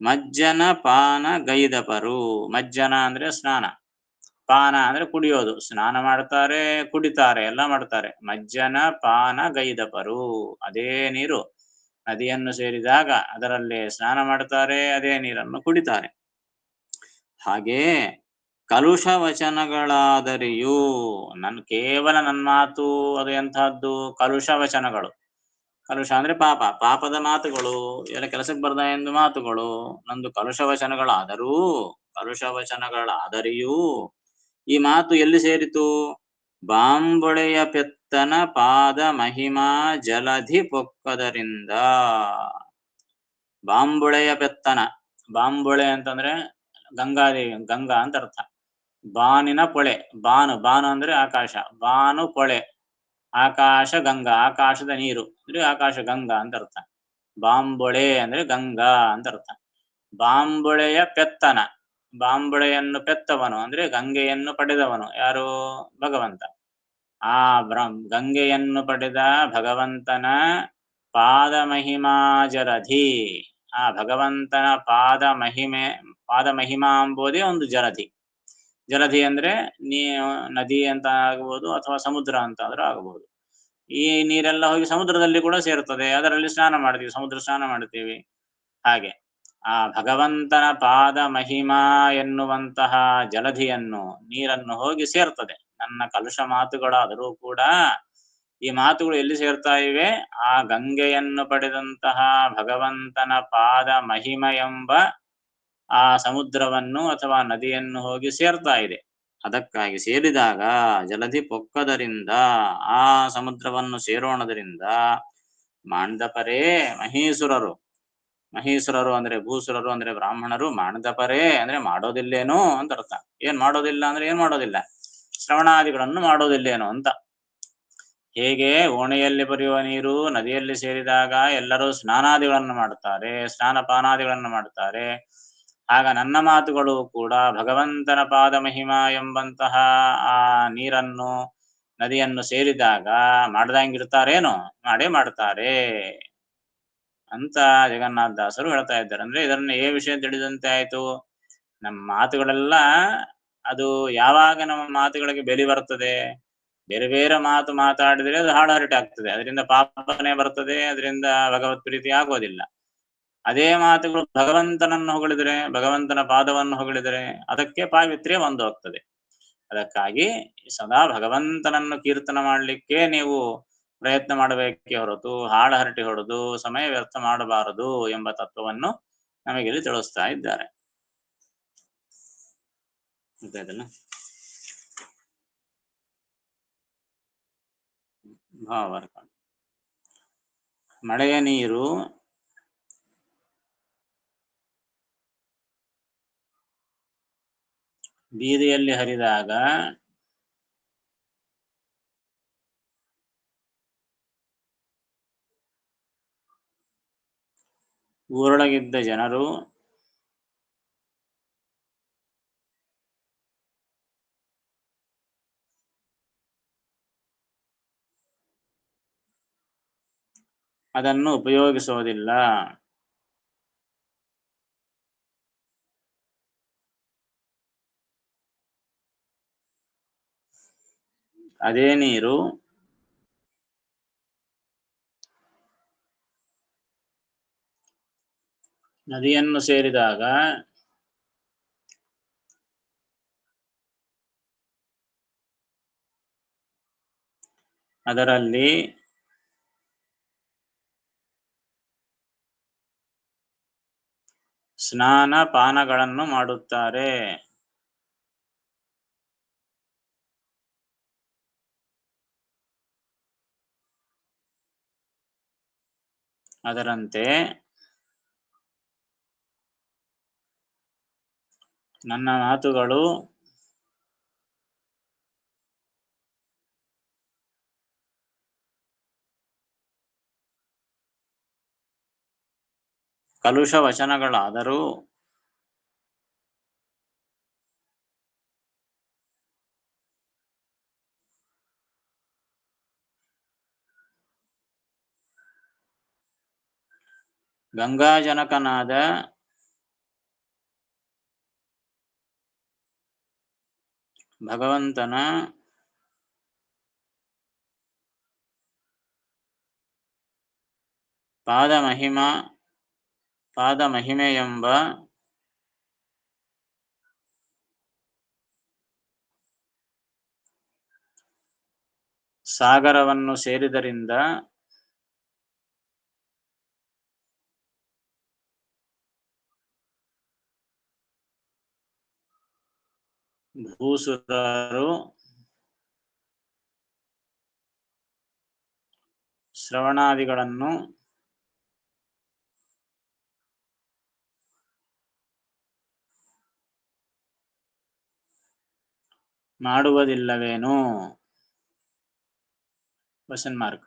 ಮಜ್ಜನ ಪಾನ ಗೈದಪರು, ಮಜ್ಜನ ಅಂದ್ರೆ ಸ್ನಾನ, ಪಾನ ಅಂದ್ರೆ ಕುಡಿಯೋದು, ಸ್ನಾನ ಮಾಡ್ತಾರೆ, ಕುಡಿತಾರೆ, ಎಲ್ಲ ಮಾಡ್ತಾರೆ. ಮಜ್ಜನ ಪಾನ ಗೈದಪರು, ಅದೇ ನೀರು ನದಿಯನ್ನು ಸೇರಿದಾಗ ಅದರಲ್ಲಿ ಸ್ನಾನ ಮಾಡ್ತಾರೆ, ಅದೇ ನೀರನ್ನು ಕುಡಿತಾರೆ. ಹಾಗೇ ಕಲುಷ ವಚನಗಳಾದರಿಯೂ, ಕೇವಲ ನನ್ನ ಮಾತು ಅದು ಎಂತಹದ್ದು? ಕಲುಷ ವಚನಗಳು. ಕಲುಷ ಅಂದ್ರೆ ಪಾಪ, ಪಾಪದ ಮಾತುಗಳು, ಎಲ್ಲ ಕೆಲಸಕ್ಕೆ ಬರ್ದ ಎಂದು ಮಾತುಗಳು ನಂದು ಕಲುಷ ವಚನಗಳಾದರೂ, ಕಲುಷ ವಚನಗಳಾದರಿಯೂ ಈ ಮಾತು ಎಲ್ಲಿ ಸೇರಿತು? ಬಾಂಬೊಳೆಯ ಪೆತ್ತನ ಪಾದ ಮಹಿಮಾ ಜಲಧಿ ಪೊಕ್ಕದರಿಂದ. ಬಾಂಬೊಳೆಯ ಪೆತ್ತನ, ಬಾಂಬೊಳೆ ಅಂತಂದ್ರೆ ಗಂಗಾದೇವಿ, ಗಂಗಾ ಅಂತ ಅರ್ಥ. ಬಾನಿನ ಪೊಳೆ, ಬಾನು, ಬಾನು ಅಂದ್ರೆ ಆಕಾಶ, ಬಾನು ಪೊಳೆ, ಆಕಾಶ ಗಂಗಾ, ಆಕಾಶದ ನೀರು ಅಂದ್ರೆ ಆಕಾಶ ಗಂಗಾ ಅಂತ ಅರ್ಥ. ಬಾಂಬೊಳೆ ಅಂದ್ರೆ ಗಂಗಾ ಅಂತ ಅರ್ಥ. ಬಾಂಬೊಳೆಯ ಪೆತ್ತನ, ಬಾಂಬೊಳೆಯನ್ನು ಪೆತ್ತವನು ಅಂದ್ರೆ ಗಂಗೆಯನ್ನು ಪಡೆದವನು ಯಾರು? ಭಗವಂತ. ಆ ಗಂಗೆಯನ್ನು ಪಡೆದ ಭಗವಂತನ ಪಾದ ಮಹಿಮಾ ಜಲಧಿ, ಆ ಭಗವಂತನ ಪಾದ ಮಹಿಮೆ, ಪಾದ ಮಹಿಮಾ ಎಂಬುದೇ ಒಂದು ಜಲಧಿ. ಜಲಧಿ ಅಂದ್ರೆ ನದಿ ಅಂತ ಆಗಬಹುದು, ಅಥವಾ ಸಮುದ್ರ ಅಂತ ಆದ್ರೂ ಆಗಬಹುದು. ಈ ನೀರೆಲ್ಲ ಹೋಗಿ ಸಮುದ್ರದಲ್ಲಿ ಕೂಡ ಸೇರ್ತದೆ, ಅದರಲ್ಲಿ ಸ್ನಾನ ಮಾಡ್ತೀವಿ, ಸಮುದ್ರ ಸ್ನಾನ ಮಾಡ್ತೀವಿ. ಹಾಗೆ ಆ ಭಗವಂತನ ಪಾದ ಮಹಿಮಾ ಎನ್ನುವಂತಹ ಜಲಧಿಯನ್ನು, ನೀರನ್ನು ಹೋಗಿ ಸೇರ್ತದೆ. ನನ್ನ ಕಲುಷ ಮಾತುಗಳಾದರೂ ಕೂಡ ಈ ಮಾತುಗಳು ಎಲ್ಲಿ ಸೇರ್ತಾ ಇವೆ? ಆ ಗಂಗೆಯನ್ನು ಪಡೆದಂತಹ ಭಗವಂತನ ಪಾದ ಮಹಿಮ ಎಂಬ ಆ ಸಮುದ್ರವನ್ನು ಅಥವಾ ನದಿಯನ್ನು ಹೋಗಿ ಸೇರ್ತಾ ಇದೆ. ಅದಕ್ಕಾಗಿ ಸೇರಿದಾಗ ಜಲಧಿ ಪೊಕ್ಕದರಿಂದ, ಆ ಸಮುದ್ರವನ್ನು ಸೇರೋಣದರಿಂದ ಮಾಂಡಪರೇ ಮಹೀಸುರರು, ಮಹೀಸುರರು ಅಂದ್ರೆ ಭೂಸುರರು ಅಂದ್ರೆ ಬ್ರಾಹ್ಮಣರು, ಮಾಂಡಪರೇ ಅಂದ್ರೆ ಮಾಡೋದಿಲ್ಲೇನೋ ಅಂತ ಅರ್ಥ. ಏನ್ ಮಾಡೋದಿಲ್ಲ ಅಂದ್ರೆ ಏನ್ ಮಾಡೋದಿಲ್ಲ? ಶ್ರವಣಾದಿಗಳನ್ನು ಮಾಡೋದಿಲ್ಲೇನೋ ಅಂತ. ಹೇಗೆ ಓಣಿಯಲ್ಲಿ ಬರೆಯುವ ನೀರು ನದಿಯಲ್ಲಿ ಸೇರಿದಾಗ ಎಲ್ಲರೂ ಸ್ನಾನಾದಿಗಳನ್ನು ಮಾಡುತ್ತಾರೆ, ಸ್ನಾನ ಪಾನಾದಿಗಳನ್ನು ಮಾಡುತ್ತಾರೆ, ಆಗ ನನ್ನ ಮಾತುಗಳು ಕೂಡ ಭಗವಂತನ ಪಾದ ಮಹಿಮಾ ಎಂಬಂತಹ ಆ ನೀರನ್ನು, ನದಿಯನ್ನು ಸೇರಿದಾಗ ಮಾಡ್ದಂಗಿರ್ತಾರೇನು? ಮಾಡೇ ಮಾಡ್ತಾರೆ ಅಂತ ಜಗನ್ನಾಥದಾಸರು ಹೇಳ್ತಾ ಇದ್ದಾರೆ. ಅಂದ್ರೆ ಇದನ್ನ ವಿಷಯ ತಿಳಿದಂತೆ ಆಯ್ತು? ನಮ್ಮ ಮಾತುಗಳೆಲ್ಲ ಅದು ಯಾವಾಗ ನಮ್ಮ ಮಾತುಗಳಿಗೆ ಬೆಲೆ ಬರ್ತದೆ? ಬೇರೆ ಬೇರೆ ಮಾತು ಮಾತಾಡಿದ್ರೆ ಅದು ಹಾಡು ಹರಟೆ ಆಗ್ತದೆ, ಅದರಿಂದ ಪಾಪನೆ ಬರ್ತದೆ, ಅದರಿಂದ ಭಗವತ್ ಪ್ರೀತಿ ಆಗೋದಿಲ್ಲ. ಅದೇ ಮಾತುಗಳು ಭಗವಂತನನ್ನು ಹೊಗಳಿದರೆ, ಭಗವಂತನ ಪಾದವನ್ನು ಹೊಗಳಿದರೆ ಅದಕ್ಕೆ ಪಾವಿತ್ರ್ಯ ಬಂದು ಹೋಗ್ತದೆ. ಅದಕ್ಕಾಗಿ ಸದಾ ಭಗವಂತನನ್ನು ಕೀರ್ತನ ಮಾಡಲಿಕ್ಕೆ ನೀವು ಪ್ರಯತ್ನ ಮಾಡಬೇಕೇ ಹೊರತು ಹಾಡು ಹರಟೆ ಹೊಡೆದು ಸಮಯ ವ್ಯರ್ಥ ಮಾಡಬಾರದು ಎಂಬ ತತ್ವವನ್ನು ನಮಗೆ ಇಲ್ಲಿ ತಿಳಿಸ್ತಾ ಇದ್ದಾರೆ. ಭಾವಾರ್ಥ. ಮಳೆಯ ನೀರು ಬೀದಿಯಲ್ಲಿ ಹರಿದಾಗ ಊರೊಳಗಿದ್ದ ಜನರು ಅದನ್ನು ಉಪಯೋಗಿಸೋದಿಲ್ಲ. ಅದೇ ನೀರು ನದಿಯನ್ನು ಸೇರಿದಾಗ ಅದರಲ್ಲಿ ಸ್ನಾನ ಪಾನಗಳನ್ನು ಮಾಡುತ್ತಾರೆ. ಅದರಂತೆ ನನ್ನ ಮಾತುಗಳು ಕಲುಷ ವಚನಗಳಾದರೂ ಗಂಗಾಜನಕನಾದ ಭಗವಂತನ ಪಾದಮಹಿಮೆಯೆಂಬ ಸಾಗರವನ್ನು ಸೇರಿದರಿಂದ ಭೂಸುರರು ಶ್ರವಣಾದಿಗಳನ್ನು ಮಾಡುವುದಿಲ್ಲವೇನೋ? Question mark.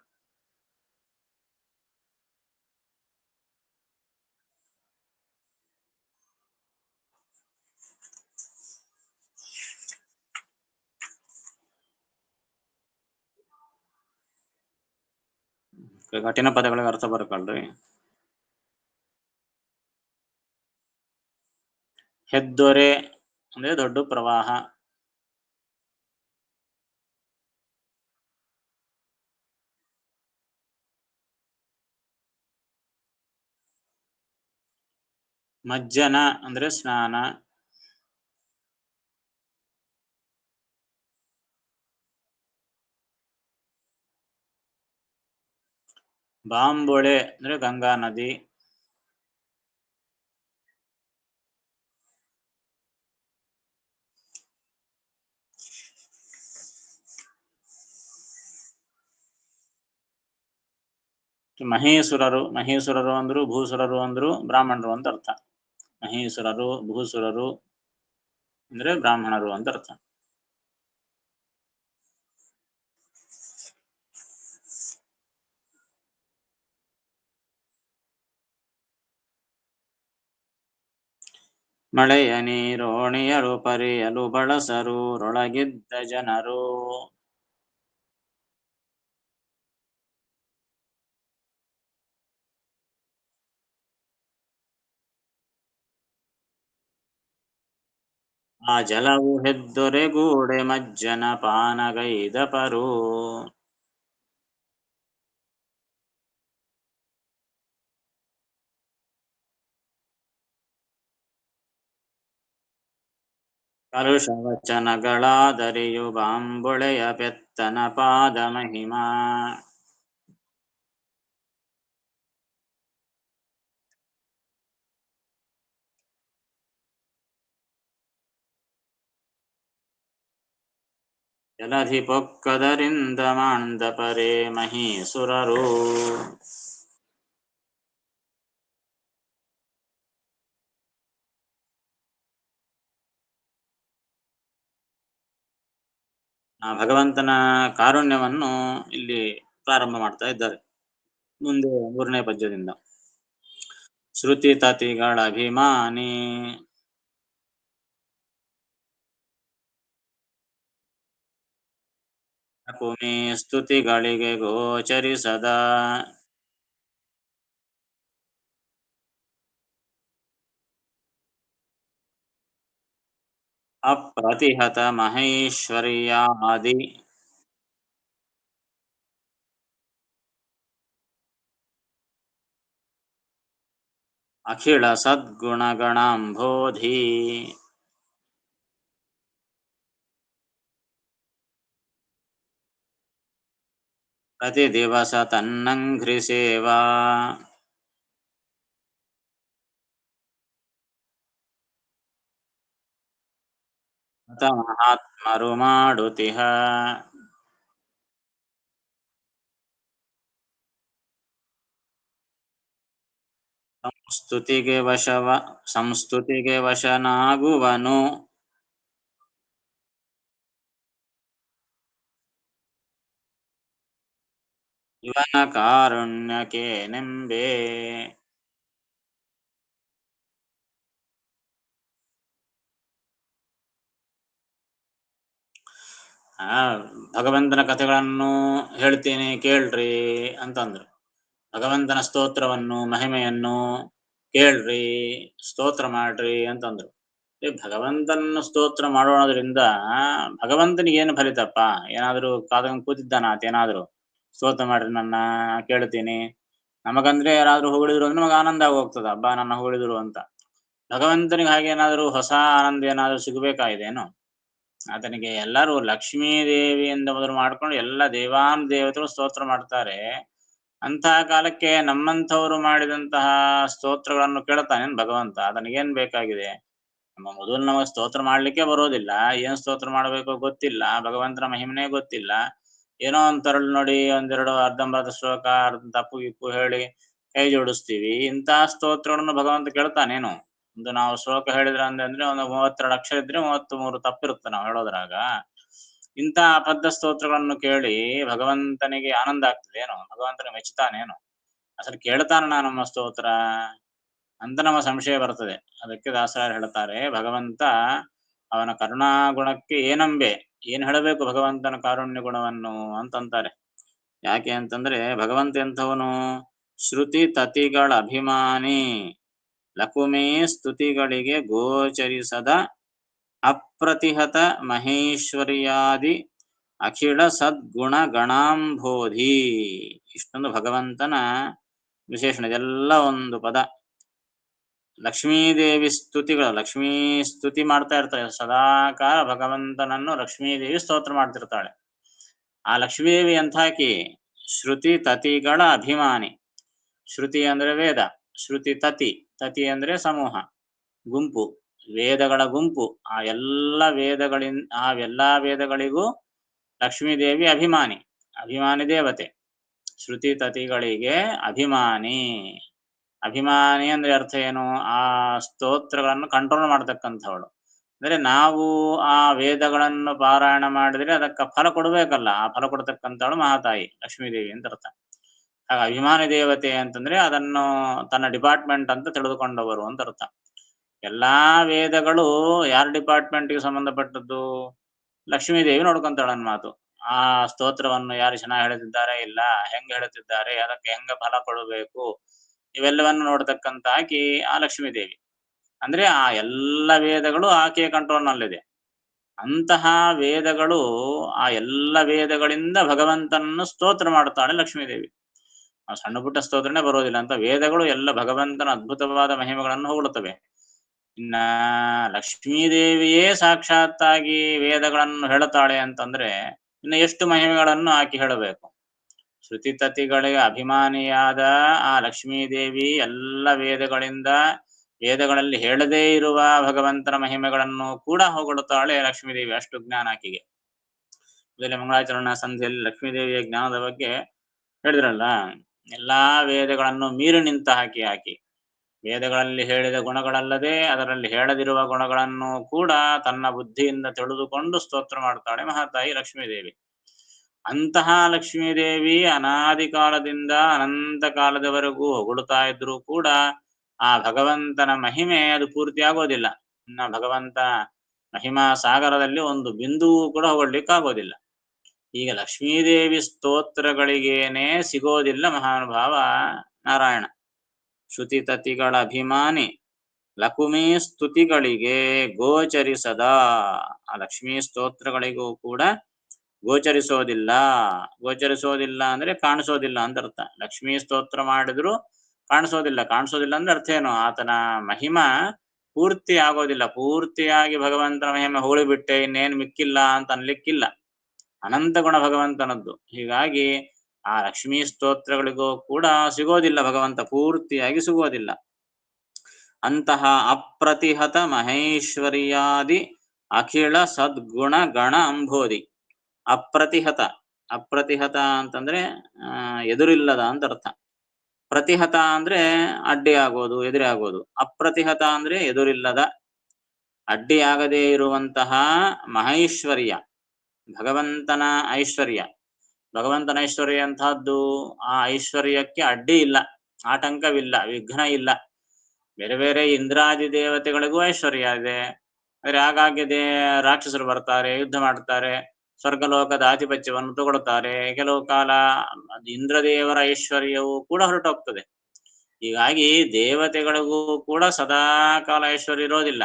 ಕಠಿಣ ಪದಗಳಿಗೆ ಅರ್ಥ ಬರ್ಕೊಳ್ರಿ. ಹೆದ್ದೊರೆ ಅಂದ್ರೆ ದೊಡ್ಡ ಪ್ರವಾಹ. ಮಜ್ಜನ ಅಂದ್ರೆ ಸ್ನಾನ. ಬಾಂಬೊಳೆ ಅಂದ್ರೆ ಗಂಗಾ ನದಿ. ಮಹೀಸುರರು ಅಂದ್ರು ಭೂಸುರರು ಅಂದ್ರು ಬ್ರಾಹ್ಮಣರು ಅಂತ ಅರ್ಥ. ಮಹೀಸುರರು ಭೂಸುರರು ಅಂದ್ರೆ ಬ್ರಾಹ್ಮಣರು ಅಂತ ಅರ್ಥ. ಮಳೆಯ ನೀರೋಣಿಯರು ಪರಿಯಲು ಬಳಸರು ರೊಳಗಿದ್ದ ಜನರು. ಆ ಜಲವು ಹೆದ್ದೊರೆಗೂಡೆ ಮಜ್ಜನ ಪಾನಗೈದಪರು. ಕಲುಷ ವಚನಗಳಾದರಿಯು ಬಾಂಬೊಳೆಯ ಪೆತ್ತನ ಪಾದ ಮಹಿಮಾ. ಜಲಧಿ ಪೊಕ್ಕದರಿಂದ ಮಾಂಡಪರೆ ಮಹೀಸುರರು. ಭಗವಂತನ ಕಾರುಣ್ಯವನ್ನು ಇಲ್ಲಿ ಪ್ರಾರಂಭ ಮಾಡ್ತಾ ಇದ್ದಾರೆ ಮುಂದೆ 3ನೇ ಪದ್ಯದಿಂದ. ಶ್ರುತಿ ತತಿಗಳ ಅಭಿಮಾನಿ ಕುಮಿ ಸ್ತುತಿಗಳಿಗೆ ಗೋಚರಿಸದ. ಅಪ್ರತಿಹತ ಮಹೈಶ್ವರ್ಯಾದಿ ಅಖಿಳ ಸದ್ಗುಣಗಣಾಂಬೋಧಿ. ಪ್ರತಿ ದಿವಸ ತನ್ನಂಘ್ರಿ ಸೇವಾ. ಅತ ಮಹಾತ್ಮರು ಮಾಡುತಿಹ. ಸಂಸ್ತುತಿಗೆ ವಶನಾಗುವನು. ಇವನ ಕಾರುಣ್ಯಕೇನೆಂಬೆ. ಭಗವಂತನ ಕಥೆಗಳನ್ನು ಹೇಳ್ತೀನಿ ಕೇಳ್ರಿ ಅಂತಂದ್ರು. ಭಗವಂತನ ಸ್ತೋತ್ರವನ್ನು ಮಹಿಮೆಯನ್ನು ಕೇಳ್ರಿ, ಸ್ತೋತ್ರ ಮಾಡ್ರಿ ಅಂತಂದ್ರು. ಭಗವಂತನ ಸ್ತೋತ್ರ ಮಾಡೋದ್ರಿಂದ ಭಗವಂತನಿಗೆ ಏನು ಫಲಿತಪ್ಪ? ಏನಾದರೂ ಕಾದಂಗ್ ಕೂತಿದ್ದಾನ ಆತೇನಾದ್ರು ಸ್ತೋತ್ರ ಮಾಡ್ರಿ ನನ್ನ ಕೇಳ್ತೀನಿ. ನಮಗಂದ್ರೆ ಯಾರಾದ್ರೂ ಹೊಗಳಿದ್ರು ಅಂದ್ರೆ ನಮಗೆ ಆನಂದ ಆಗಿ ಹೋಗ್ತದ, ಹಬ್ಬ ನನ್ನ ಹೊಗಳಿದ್ರು ಅಂತ. ಭಗವಂತನಿಗೆ ಹಾಗೆ ಏನಾದರೂ ಹೊಸ ಆನಂದ ಏನಾದರೂ ಸಿಗಬೇಕಾಗಿದೇನು? ಆತನಿಗೆ ಎಲ್ಲರೂ ಲಕ್ಷ್ಮೀ ದೇವಿಯಿಂದ ಮೊದಲು ಮಾಡ್ಕೊಂಡು ಎಲ್ಲ ದೇವಾನು ದೇವತೆಗಳು ಸ್ತೋತ್ರ ಮಾಡ್ತಾರೆ. ಅಂತಹ ಕಾಲಕ್ಕೆ ನಮ್ಮಂಥವರು ಮಾಡಿದಂತಹ ಸ್ತೋತ್ರಗಳನ್ನು ಕೇಳ್ತಾನೇನು ಭಗವಂತ? ಆತನಿಗೇನ್ ಬೇಕಾಗಿದೆ? ನಮ್ಮ ಮೊದಲು ನಮಗೆ ಸ್ತೋತ್ರ ಮಾಡ್ಲಿಕ್ಕೆ ಬರೋದಿಲ್ಲ, ಏನ್ ಸ್ತೋತ್ರ ಮಾಡಬೇಕೋ ಗೊತ್ತಿಲ್ಲ, ಭಗವಂತನ ಮಹಿಮನೇ ಗೊತ್ತಿಲ್ಲ. ಏನೋ ಒಂದ್ ತರಳು ನೋಡಿ ಒಂದೆರಡು ಅರ್ಧಂಬರ್ಧ ಶ್ಲೋಕ ತಪ್ಪು ಗಿಪ್ಪು ಹೇಳಿ ಕೈ ಜೋಡಿಸ್ತೀವಿ. ಇಂತಹ ಸ್ತೋತ್ರಗಳನ್ನು ಭಗವಂತ ಕೇಳ್ತಾನೇನು? ಒಂದು ನಾವು ಶ್ಲೋಕ ಹೇಳಿದ್ರ ಅಂದ್ರೆ ಒಂದು 32 ಅಕ್ಷರ ಇದ್ರೆ 33 ತಪ್ಪಿರುತ್ತೆ ನಾವು ಹೇಳೋದ್ರಾಗ. ಇಂಥ ಅಬದ್ಧ ಸ್ತೋತ್ರಗಳನ್ನು ಕೇಳಿ ಭಗವಂತನಿಗೆ ಆನಂದ ಆಗ್ತದೇನು? ಭಗವಂತನಿಗೆ ಮೆಚ್ಚುತ್ತಾನೇನು? ಅಸಲು ಕೇಳ್ತಾನ ನಮ್ಮ ಸ್ತೋತ್ರ ಅಂತ ನಮ್ಮ ಸಂಶಯ ಬರ್ತದೆ. ಅದಕ್ಕೆ ದಾಸರಾಯರು ಹೇಳ್ತಾರೆ, ಭಗವಂತ ಅವನ ಕರುಣಾಗುಣಕ್ಕೆ ಏನಂಬೆ, ಏನ್ ಹೇಳಬೇಕು ಭಗವಂತನ ಕಾರುಣ್ಯ ಗುಣವನ್ನು ಅಂತಂತಾರೆ. ಯಾಕೆ ಅಂತಂದ್ರೆ ಭಗವಂತ ಎಂಥವನು? ಶ್ರುತಿ ತತಿಗಳ ಅಭಿಮಾನಿ, ಲಕುಮೇ ಸ್ತುತಿಗಳಿಗೆ ಗೋಚರಿಸದ ಅಪ್ರತಿಹತ ಮಹೇಶ್ವರ್ಯಾದಿ ಅಖಿಳ ಸದ್ಗುಣ ಗಣಾಂಬೋಧಿ. ಇಷ್ಟೊಂದು ಭಗವಂತನ ವಿಶೇಷಣ. ಇದೆಲ್ಲ ಒಂದು ಪದ. ಲಕ್ಷ್ಮೀದೇವಿ ಸ್ತುತಿಗಳು, ಲಕ್ಷ್ಮೀ ಸ್ತುತಿ ಮಾಡ್ತಾ ಇರ್ತಾರೆ ಸದಾಕಾಲ. ಭಗವಂತನನ್ನು ಲಕ್ಷ್ಮೀದೇವಿ ಸ್ತೋತ್ರ ಮಾಡ್ತಿರ್ತಾಳೆ. ಆ ಲಕ್ಷ್ಮೀದೇವಿ ಎಂಥಾಕಿ? ಶ್ರುತಿ ತತಿಗಳ ಅಭಿಮಾನಿ. ಶ್ರುತಿ ಅಂದ್ರೆ ವೇದ, ಶ್ರುತಿ ತತಿ, ತತಿ ಅಂದ್ರೆ ಸಮೂಹ, ಗುಂಪು, ವೇದಗಳ ಗುಂಪು. ಆ ಎಲ್ಲ ವೇದಗಳಿಗೂ ಲಕ್ಷ್ಮೀದೇವಿ ಅಭಿಮಾನಿ, ಅಭಿಮಾನಿ ದೇವತೆ. ಶ್ರುತಿ ತತಿಗಳಿಗೆ ಅಭಿಮಾನಿ. ಅಭಿಮಾನಿ ಅಂದ್ರೆ ಅರ್ಥ ಏನು? ಆ ಸ್ತೋತ್ರಗಳನ್ನು ಕಂಟ್ರೋಲ್ ಮಾಡ್ತಕ್ಕಂಥವಳು. ಅಂದ್ರೆ ನಾವು ಆ ವೇದಗಳನ್ನು ಪಾರಾಯಣ ಮಾಡಿದ್ರೆ ಅದಕ್ಕೆ ಫಲ ಕೊಡ್ಬೇಕಲ್ಲ, ಆ ಫಲ ಕೊಡ್ತಕ್ಕಂಥವಳು ಮಹಾತಾಯಿ ಲಕ್ಷ್ಮೀದೇವಿ ಅಂತ ಅರ್ಥ. ಹಾಗೆ ಅಭಿಮಾನಿ ದೇವತೆ ಅಂತಂದ್ರೆ ಅದನ್ನು ತನ್ನ ಡಿಪಾರ್ಟ್ಮೆಂಟ್ ಅಂತ ತಿಳಿದುಕೊಂಡವರು ಅಂತ ಅರ್ಥ. ಎಲ್ಲಾ ವೇದಗಳು ಯಾರ ಡಿಪಾರ್ಟ್ಮೆಂಟ್ಗೆ ಸಂಬಂಧಪಟ್ಟದ್ದು? ಲಕ್ಷ್ಮೀದೇವಿ ನೋಡ್ಕೊಂತಾಳನ್ ಮಾತು. ಆ ಸ್ತೋತ್ರವನ್ನು ಯಾರು ಚೆನ್ನಾಗಿ ಹೇಳುತ್ತಿದ್ದಾರೆ, ಇಲ್ಲ ಹೆಂಗ್ ಹೇಳುತ್ತಿದ್ದಾರೆ, ಅದಕ್ಕೆ ಹೆಂಗ ಫಲ ಕೊಡಬೇಕು, ಇವೆಲ್ಲವನ್ನು ನೋಡ್ತಕ್ಕಂತ ಆಕಿ ಆ ಲಕ್ಷ್ಮೀದೇವಿ. ಅಂದ್ರೆ ಆ ಎಲ್ಲ ವೇದಗಳು ಆಕೆಯ ಕಂಟ್ರೋಲ್ನಲ್ಲಿದೆ. ಅಂತಹ ವೇದಗಳು, ಆ ಎಲ್ಲ ವೇದಗಳಿಂದ ಭಗವಂತನನ್ನು ಸ್ತೋತ್ರ ಮಾಡ್ತಾಳೆ ಲಕ್ಷ್ಮೀದೇವಿ. ಆ ಸಣ್ಣ ಪುಟ್ಟ ಸ್ತೋತ್ರನೇ ಬರೋದಿಲ್ಲ, ಅಂತ ವೇದಗಳು ಎಲ್ಲ ಭಗವಂತನ ಅದ್ಭುತವಾದ ಮಹಿಮೆಗಳನ್ನು ಹೊಗಳುತ್ತವೆ. ಇನ್ನ ಲಕ್ಷ್ಮೀದೇವಿಯೇ ಸಾಕ್ಷಾತ್ತಾಗಿ ವೇದಗಳನ್ನು ಹೇಳುತ್ತಾಳೆ ಅಂತಂದ್ರೆ ಇನ್ನು ಎಷ್ಟು ಮಹಿಮೆಗಳನ್ನು ಆಕೆ ಹೇಳಬೇಕು. ಶ್ರುತಿತತಿಗಳಿಗೆ ಅಭಿಮಾನಿಯಾದ ಆ ಲಕ್ಷ್ಮೀದೇವಿ ಎಲ್ಲ ವೇದಗಳಲ್ಲಿ ಹೇಳದೇ ಇರುವ ಭಗವಂತನ ಮಹಿಮೆಗಳನ್ನು ಕೂಡ ಹೊಗಳುತ್ತಾಳೆ ಲಕ್ಷ್ಮೀದೇವಿ. ಅಷ್ಟು ಜ್ಞಾನ ಆಕೆಗೆ. ಮೊದಲೇ ಮಂಗಳಾಚರಣ ಸಂಧಿಯಲ್ಲಿ ಲಕ್ಷ್ಮೀದೇವಿಯ ಜ್ಞಾನದ ಬಗ್ಗೆ ಹೇಳಿದ್ರಲ್ಲ. ಎಲ್ಲಾ ವೇದಗಳನ್ನು ಮೀರಿ ನಿಂತ ಆಕಿ ವೇದಗಳಲ್ಲಿ ಹೇಳಿದ ಗುಣಗಳಲ್ಲದೆ ಅದರಲ್ಲಿ ಹೇಳದಿರುವ ಗುಣಗಳನ್ನು ಕೂಡ ತನ್ನ ಬುದ್ಧಿಯಿಂದ ತಿಳಿದುಕೊಂಡು ಸ್ತೋತ್ರ ಮಾಡ್ತಾಳೆ ಮಹಾತಾಯಿ ಲಕ್ಷ್ಮೀದೇವಿ. ಅಂತಹ ಲಕ್ಷ್ಮೀದೇವಿ ಅನಾದಿ ಕಾಲದಿಂದ ಅನಂತ ಕಾಲದವರೆಗೂ ಹೊಗಳುತ್ತಾ ಇದ್ರೂ ಕೂಡ ಆ ಭಗವಂತನ ಮಹಿಮೆ ಅದು ಪೂರ್ತಿ ಆಗೋದಿಲ್ಲ. ಇನ್ನ ಭಗವಂತ ಮಹಿಮಾ ಸಾಗರದಲ್ಲಿ ಒಂದು ಬಿಂದುವು ಕೂಡ ಹೊಗಳ್ಲಿಕ್ಕಾಗೋದಿಲ್ಲ. ಈಗ ಲಕ್ಷ್ಮೀದೇವಿ ಸ್ತೋತ್ರಗಳಿಗೇನೆ ಸಿಗೋದಿಲ್ಲ ಮಹಾನುಭಾವ ನಾರಾಯಣ. ಶ್ರುತಿ ತತಿಗಳ ಅಭಿಮಾನಿ, ಲಕುಮೀ ಸ್ತುತಿಗಳಿಗೆ ಗೋಚರಿಸದ. ಆ ಲಕ್ಷ್ಮೀ ಸ್ತೋತ್ರಗಳಿಗೂ ಕೂಡ ಗೋಚರಿಸೋದಿಲ್ಲ. ಗೋಚರಿಸೋದಿಲ್ಲ ಅಂದ್ರೆ ಕಾಣಿಸೋದಿಲ್ಲ ಅಂತ ಅರ್ಥ. ಲಕ್ಷ್ಮೀ ಸ್ತೋತ್ರ ಮಾಡಿದ್ರು ಕಾಣಿಸೋದಿಲ್ಲ. ಕಾಣಿಸೋದಿಲ್ಲ ಅಂದ್ರೆ ಅರ್ಥ ಏನು? ಆತನ ಮಹಿಮಾ ಪೂರ್ತಿ ಆಗೋದಿಲ್ಲ. ಪೂರ್ತಿಯಾಗಿ ಭಗವಂತನ ಮಹಿಮೆ ಹೋಳಿಬಿಟ್ಟೆ ಇನ್ನೇನು ಮಿಕ್ಕಿಲ್ಲ ಅಂತ ಅನ್ಲಿಕ್ಕಿಲ್ಲ. ಅನಂತ ಗುಣ ಭಗವಂತನದ್ದು. ಹೀಗಾಗಿ ಆ ಲಕ್ಷ್ಮೀ ಸ್ತೋತ್ರಗಳಿಗೂ ಕೂಡ ಸಿಗೋದಿಲ್ಲ, ಭಗವಂತ ಪೂರ್ತಿಯಾಗಿ ಸಿಗೋದಿಲ್ಲ. ಅಂತಹ ಅಪ್ರತಿಹತ ಮಹೇಶ್ವರ್ಯಾದಿ ಅಖಿಳ ಸದ್ಗುಣ ಗಣ ಅಂಬೋಧಿ. ಅಪ್ರತಿಹತ, ಅಪ್ರತಿಹತ ಅಂತಂದ್ರೆ ಎದುರಿಲ್ಲದ ಅಂತ ಅರ್ಥ. ಪ್ರತಿಹತ ಅಂದ್ರೆ ಅಡ್ಡಿ ಆಗೋದು, ಎದುರಿ ಆಗೋದು. ಅಪ್ರತಿಹತ ಅಂದ್ರೆ ಎದುರಿಲ್ಲದ, ಅಡ್ಡಿಯಾಗದೇ ಇರುವಂತಹ ಮಹೈಶ್ವರ್ಯ, ಭಗವಂತನ ಐಶ್ವರ್ಯ. ಭಗವಂತನ ಐಶ್ವರ್ಯ ಅಂತಹದ್ದು, ಆ ಐಶ್ವರ್ಯಕ್ಕೆ ಅಡ್ಡಿ ಇಲ್ಲ, ಆಟಂಕವಿಲ್ಲ, ವಿಘ್ನ ಇಲ್ಲ. ಬೇರೆ ಬೇರೆ ಇಂದ್ರಾದಿ ದೇವತೆಗಳಿಗೂ ಐಶ್ವರ್ಯ ಇದೆ. ಆದರೆ ಆಗಾಗ್ಗೆ ರಾಕ್ಷಸರು ಬರ್ತಾರೆ, ಯುದ್ಧ ಮಾಡ್ತಾರೆ, ಸ್ವರ್ಗಲೋಕದ ಆಧಿಪತ್ಯವನ್ನು ತಗೊಳ್ತಾರೆ. ಕೆಲವು ಕಾಲ ಇಂದ್ರದೇವರ ಐಶ್ವರ್ಯವು ಕೂಡ ಹೊರಟೋಗ್ತದೆ. ಹೀಗಾಗಿ ದೇವತೆಗಳಿಗೂ ಕೂಡ ಸದಾ ಕಾಲ ಐಶ್ವರ್ಯ ಇರೋದಿಲ್ಲ.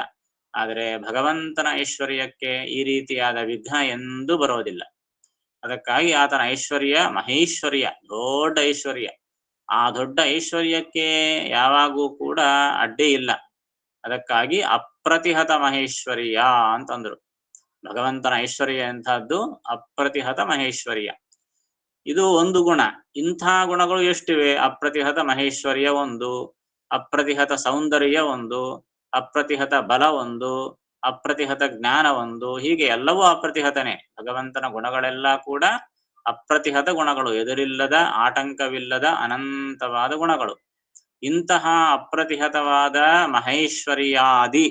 ಆದರೆ ಭಗವಂತನ ಐಶ್ವರ್ಯಕ್ಕೆ ಈ ರೀತಿಯಾದ ವಿಘ್ನ ಎಂದೂ ಬರೋದಿಲ್ಲ. ಅದಕ್ಕಾಗಿ ಆತನ ಐಶ್ವರ್ಯ ಮಹೇಶ್ವರ್ಯ, ದೊಡ್ಡ ಐಶ್ವರ್ಯ. ಆ ದೊಡ್ಡ ಐಶ್ವರ್ಯಕ್ಕೆ ಯಾವಾಗೂ ಕೂಡ ಅಡ್ಡಿ ಇಲ್ಲ. ಅದಕ್ಕಾಗಿ ಅಪ್ರತಿಹತ ಮಹೇಶ್ವರ್ಯ ಅಂತಂದ್ರು. ಭಗವಂತನ ಐಶ್ವರ್ಯ ಎಂಥದ್ದು? ಅಪ್ರತಿಹತ ಮಹೇಶ್ವರ್ಯ. ಇದು ಒಂದು ಗುಣ. ಇಂಥ ಗುಣಗಳು ಎಷ್ಟಿವೆ? ಅಪ್ರತಿಹತ ಮಹೇಶ್ವರ್ಯ ಒಂದು, ಅಪ್ರತಿಹತ ಸೌಂದರ್ಯ ಒಂದು, ಅಪ್ರತಿಹತ ಬಲ ಒಂದು, ಅಪ್ರತಿಹತ ಜ್ಞಾನ ಒಂದು. ಹೀಗೆ ಎಲ್ಲವೂ ಅಪ್ರತಿಹತನೇ. ಭಗವಂತನ ಗುಣಗಳೆಲ್ಲ ಕೂಡ ಅಪ್ರತಿಹತ ಗುಣಗಳು, ಎದುರಿಲ್ಲದ, ಆಟಂಕವಿಲ್ಲದ ಅನಂತವಾದ ಗುಣಗಳು. ಇಂತಹ ಅಪ್ರತಿಹತವಾದ ಮಹೇಶ್ವರ್ಯಾದಿ,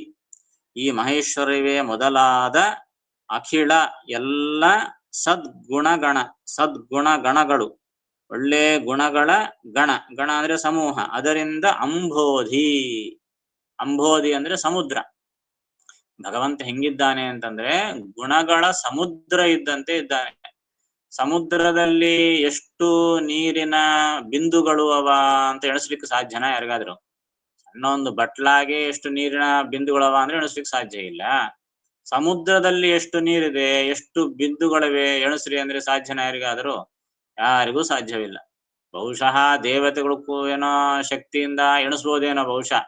ಈ ಮಹೇಶ್ವರ್ಯವೇ ಮೊದಲಾದ ಅಖಿಳ ಎಲ್ಲ ಸದ್ಗುಣಗಣ, ಸದ್ಗುಣಗಣಗಳು, ಒಳ್ಳೆ ಗುಣಗಳ ಗಣ, ಗಣ ಅಂದ್ರೆ ಸಮೂಹ, ಅದರಿಂದ ಅಂಬೋಧಿ. ಅಂಬೋಧಿ ಅಂದ್ರೆ ಸಮುದ್ರ. ಭಗವಂತ ಹೆಂಗಿದ್ದಾನೆ ಅಂತಂದ್ರೆ ಗುಣಗಳ ಸಮುದ್ರ ಇದ್ದಂತೆ ಇದ್ದಾನೆ. ಸಮುದ್ರದಲ್ಲಿ ಎಷ್ಟು ನೀರಿನ ಬಿಂದುಗಳು ಅವ ಅಂತ ಎಣಿಸ್ಲಿಕ್ಕೆ ಸಾಧ್ಯನಾ ಯಾರಿಗಾದ್ರು? ಸಣ್ಣ ಒಂದು ಬಟ್ಲಾಗೆ ಎಷ್ಟು ನೀರಿನ ಬಿಂದುಗಳವ ಅಂದ್ರೆ ಎಣಿಸ್ಲಿಕ್ಕೆ ಸಾಧ್ಯ ಇಲ್ಲ. ಸಮುದ್ರದಲ್ಲಿ ಎಷ್ಟು ನೀರಿದೆ, ಎಷ್ಟು ಬಿಂದುಗಳಿವೆ ಎಣಿಸ್ರಿ ಅಂದ್ರೆ ಸಾಧ್ಯನಾ ಯಾರಿಗಾದರೂ? ಯಾರಿಗೂ ಸಾಧ್ಯವಿಲ್ಲ. ಬಹುಶಃ ದೇವತೆಗಳಿಗೂ ಏನೋ ಶಕ್ತಿಯಿಂದ ಎಣಿಸ್ಬೋದೇನೋ ಬಹುಶಃ,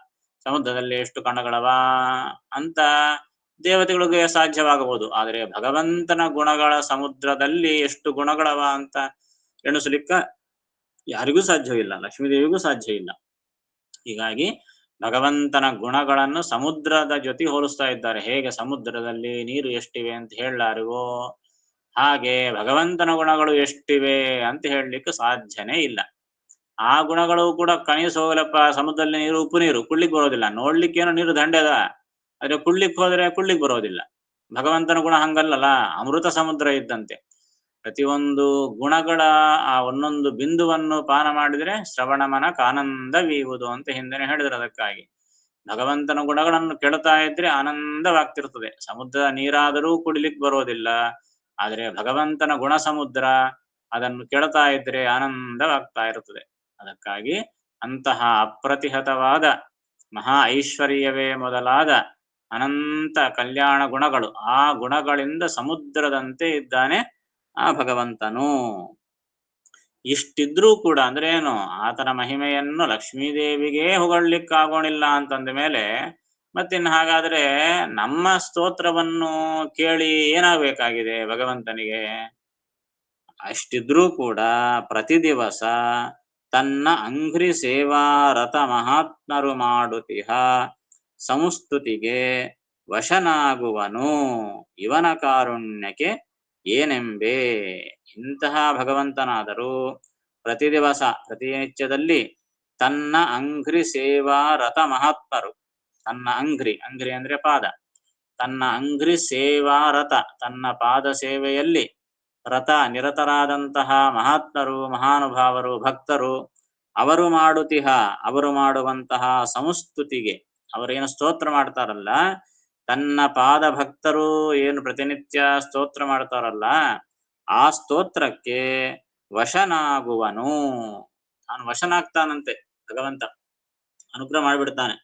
ಸಮುದ್ರದಲ್ಲಿ ಎಷ್ಟು ಕಣಗಳವ ಅಂತ ದೇವತೆಗಳಿಗೆ ಸಾಧ್ಯವಾಗಬಹುದು. ಆದರೆ ಭಗವಂತನ ಗುಣಗಳ ಸಮುದ್ರದಲ್ಲಿ ಎಷ್ಟು ಗುಣಗಳವ ಅಂತ ಎಣಿಸ್ಲಿಕ್ಕ ಯಾರಿಗೂ ಸಾಧ್ಯವಿಲ್ಲ, ಲಕ್ಷ್ಮೀದೇವಿಗೂ ಸಾಧ್ಯ ಇಲ್ಲ. ಹೀಗಾಗಿ ಭಗವಂತನ ಗುಣಗಳನ್ನು ಸಮುದ್ರದ ಜೊತೆ ಹೋಲಿಸ್ತಾ ಇದ್ದಾರೆ. ಹೇಗೆ ಸಮುದ್ರದಲ್ಲಿ ನೀರು ಎಷ್ಟಿವೆ ಅಂತ ಹೇಳಲಾರಿವೋ ಹಾಗೆ ಭಗವಂತನ ಗುಣಗಳು ಎಷ್ಟಿವೆ ಅಂತ ಹೇಳಲಿಕ್ಕೆ ಸಾಧ್ಯನೇ ಇಲ್ಲ. ಆ ಗುಣಗಳು ಕೂಡ ಕಣಿಸ್ ಹೋಗಲಪ್ಪ, ಸಮುದ್ರದಲ್ಲಿ ನೀರು ಉಪ್ಪು ನೀರು, ಕುಡ್ಲಿಕ್ಕೆ ಬರೋದಿಲ್ಲ. ನೋಡ್ಲಿಕ್ಕೇನೋ ನೀರು ದಂಡೆ ಅದ, ಆದ್ರೆ ಕುಡ್ಲಿಕ್ಕೆ ಹೋದ್ರೆ ಕುಡ್ಲಿಕ್ಕೆ ಬರೋದಿಲ್ಲ. ಭಗವಂತನ ಗುಣ ಹಂಗಲ್ಲಲ್ಲ, ಅಮೃತ ಸಮುದ್ರ ಇದ್ದಂತೆ. ಪ್ರತಿಯೊಂದು ಗುಣಗಳ ಆ ಒಂದೊಂದು ಬಿಂದುವನ್ನು ಪಾನ ಮಾಡಿದ್ರೆ ಶ್ರವಣ ಮನಕ ಆನಂದವೀವುದು ಅಂತ ಹಿಂದೆನೆ ಹೇಳಿದ್ರು. ಅದಕ್ಕಾಗಿ ಭಗವಂತನ ಗುಣಗಳನ್ನು ಕೆಡ್ತಾ ಇದ್ರೆ ಆನಂದವಾಗ್ತಿರ್ತದೆ. ಸಮುದ್ರದ ನೀರಾದರೂ ಕುಡಿಲಿಕ್ಕೆ ಬರೋದಿಲ್ಲ, ಆದರೆ ಭಗವಂತನ ಗುಣ ಸಮುದ್ರ, ಅದನ್ನು ಕೆಡ್ತಾ ಇದ್ರೆ ಆನಂದವಾಗ್ತಾ ಇರುತ್ತದೆ. ಅದಕ್ಕಾಗಿ ಅಂತಹ ಅಪ್ರತಿಹತವಾದ ಮಹಾ ಐಶ್ವರ್ಯವೇ ಮೊದಲಾದ ಅನಂತ ಕಲ್ಯಾಣ ಗುಣಗಳು, ಆ ಗುಣಗಳಿಂದ ಸಮುದ್ರದಂತೆ ಇದ್ದಾನೆ ಆ ಭಗವಂತನು. ಇಷ್ಟಿದ್ರೂ ಕೂಡ ಅಂದ್ರೆ ಏನು, ಆತನ ಮಹಿಮೆಯನ್ನು ಲಕ್ಷ್ಮೀದೇವಿಗೆ ಹೊಗಳಲಿಕ್ಕಾಗೋಣಿಲ್ಲ ಅಂತಂದ ಮೇಲೆ ಮತ್ತಿನ್ನು ಹಾಗಾದ್ರೆ ನಮ್ಮ ಸ್ತೋತ್ರವನ್ನು ಕೇಳಿ ಏನಾಗಬೇಕಾಗಿದೆ ಭಗವಂತನಿಗೆ? ಅಷ್ಟಿದ್ರೂ ಕೂಡ ಪ್ರತಿ ದಿವಸ ತನ್ನ ಅಂಘ್ರಿ ಸೇವಾರತ ಮಹಾತ್ಮರು ಮಾಡುತ್ತಿಹ ಸಂಸ್ತುತಿಗೆ ವಶನಾಗುವನು ಇವನ ಕಾರುಣ್ಯಕ್ಕೆ ಏನೆಂಬೆ. ಇಂತಹ ಭಗವಂತನಾದರೂ ಪ್ರತಿ ದಿವಸ ಪ್ರತಿನಿತ್ಯದಲ್ಲಿ ತನ್ನ ಅಂಘ್ರಿ ಸೇವಾರತ ಮಹಾತ್ಮರು, ತನ್ನ ಅಂಘ್ರಿ, ಅಂಘ್ರಿ ಅಂದ್ರೆ ಪಾದ, ತನ್ನ ಅಂಘ್ರಿ ಸೇವಾರತ, ತನ್ನ ಪಾದ ಸೇವೆಯಲ್ಲಿ ರಥ ನಿರತರಾದಂತಹ ಮಹಾತ್ಮರು, ಮಹಾನುಭಾವರು, ಭಕ್ತರು, ಅವರು ಮಾಡುತ್ತಿಹ, ಅವರು ಮಾಡುವಂತಹ ಸಂಸ್ತುತಿಗೆ, ಅವರೇನು ಸ್ತೋತ್ರ ಮಾಡ್ತಾರಲ್ಲ, ತನ್ನ ಪಾದ ಭಕ್ತರು ಏನು ಪ್ರತಿನಿತ್ಯ ಸ್ತೋತ್ರ ಮಾಡ್ತಾರಲ್ಲ, ಆ ಸ್ತೋತ್ರಕ್ಕೆ ವಶನಾಗುವನು. ತಾನು ವಶನಾಗ್ತಾನಂತೆ ಭಗವಂತ, ಅನುಗ್ರಹ ಮಾಡಿಬಿಡ್ತಾನೆ.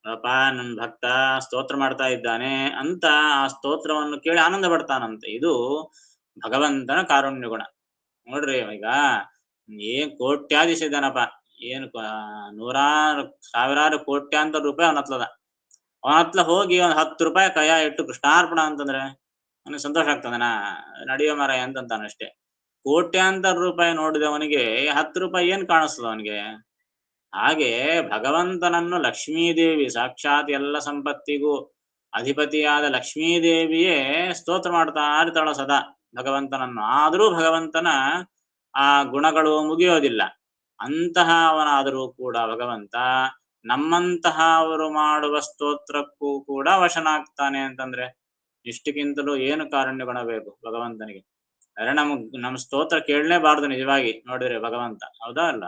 ಅಪ್ಪ ನನ್ನ ಭಕ್ತ ಸ್ತೋತ್ರ ಮಾಡ್ತಾ ಇದ್ದಾನೆ ಅಂತ ಆ ಸ್ತೋತ್ರವನ್ನು ಕೇಳಿ ಆನಂದ ಪಡ್ತಾನಂತೆ. ಇದು ಭಗವಂತನ ಕಾರುಣ್ಯ ಗುಣ. ನೋಡ್ರಿ, ಈಗ ಏನ್ ಕೋಟ್ಯಾಧೀಶ ಇದ್ದಾನಪ್ಪ, ಏನು ನೂರಾರು ಸಾವಿರಾರು ಕೋಟ್ಯಾಂತರ ರೂಪಾಯಿ ಅವನ ಹತ್ಲ ಹೋಗಿ ಒಂದು 10 ರೂಪಾಯಿ ಕೈಯ ಇಟ್ಟು ಕೃಷ್ಣಾರ್ಪಣ ಅಂತಂದ್ರೆ ಅವನಿಗೆ ಸಂತೋಷ ಆಗ್ತದನಾ? ನಡೆಯೋ ಮರ ಅಂತಂತಾನಷ್ಟೇ. ಕೋಟ್ಯಾಂತರ ರೂಪಾಯಿ ನೋಡಿದವನಿಗೆ 10 ರೂಪಾಯಿ ಏನ್ ಕಾಣಿಸ್ತದ ಅವನಿಗೆ? ಹಾಗೆ ಭಗವಂತನನ್ನು ಲಕ್ಷ್ಮೀದೇವಿ ಸಾಕ್ಷಾತ್ ಎಲ್ಲ ಸಂಪತ್ತಿಗೂ ಅಧಿಪತಿಯಾದ ಲಕ್ಷ್ಮೀದೇವಿಯೇ ಸ್ತೋತ್ರ ಮಾಡ್ತಾ ಇರ್ತಾಳ ಸದಾ ಭಗವಂತನನ್ನು. ಆದರೂ ಭಗವಂತನ ಆ ಗುಣಗಳು ಮುಗಿಯೋದಿಲ್ಲ. ಅಂತಹ ಅವನಾದರೂ ಕೂಡ ಭಗವಂತ ನಮ್ಮಂತಹ ಅವರು ಮಾಡುವ ಸ್ತೋತ್ರಕ್ಕೂ ಕೂಡ ವಶನಾಗ್ತಾನೆ ಅಂತಂದ್ರೆ ಇಷ್ಟಕ್ಕಿಂತಲೂ ಏನು ಕಾರುಣ್ಯ ಗುಣ ಬೇಕು ಭಗವಂತನಿಗೆ? ಅರೆ ನಮ್ಮ ಸ್ತೋತ್ರ ಕೇಳಲೇಬಾರ್ದು ನಿಜವಾಗಿ ನೋಡಿದ್ರೆ ಭಗವಂತ, ಹೌದಾ ಅಲ್ಲ?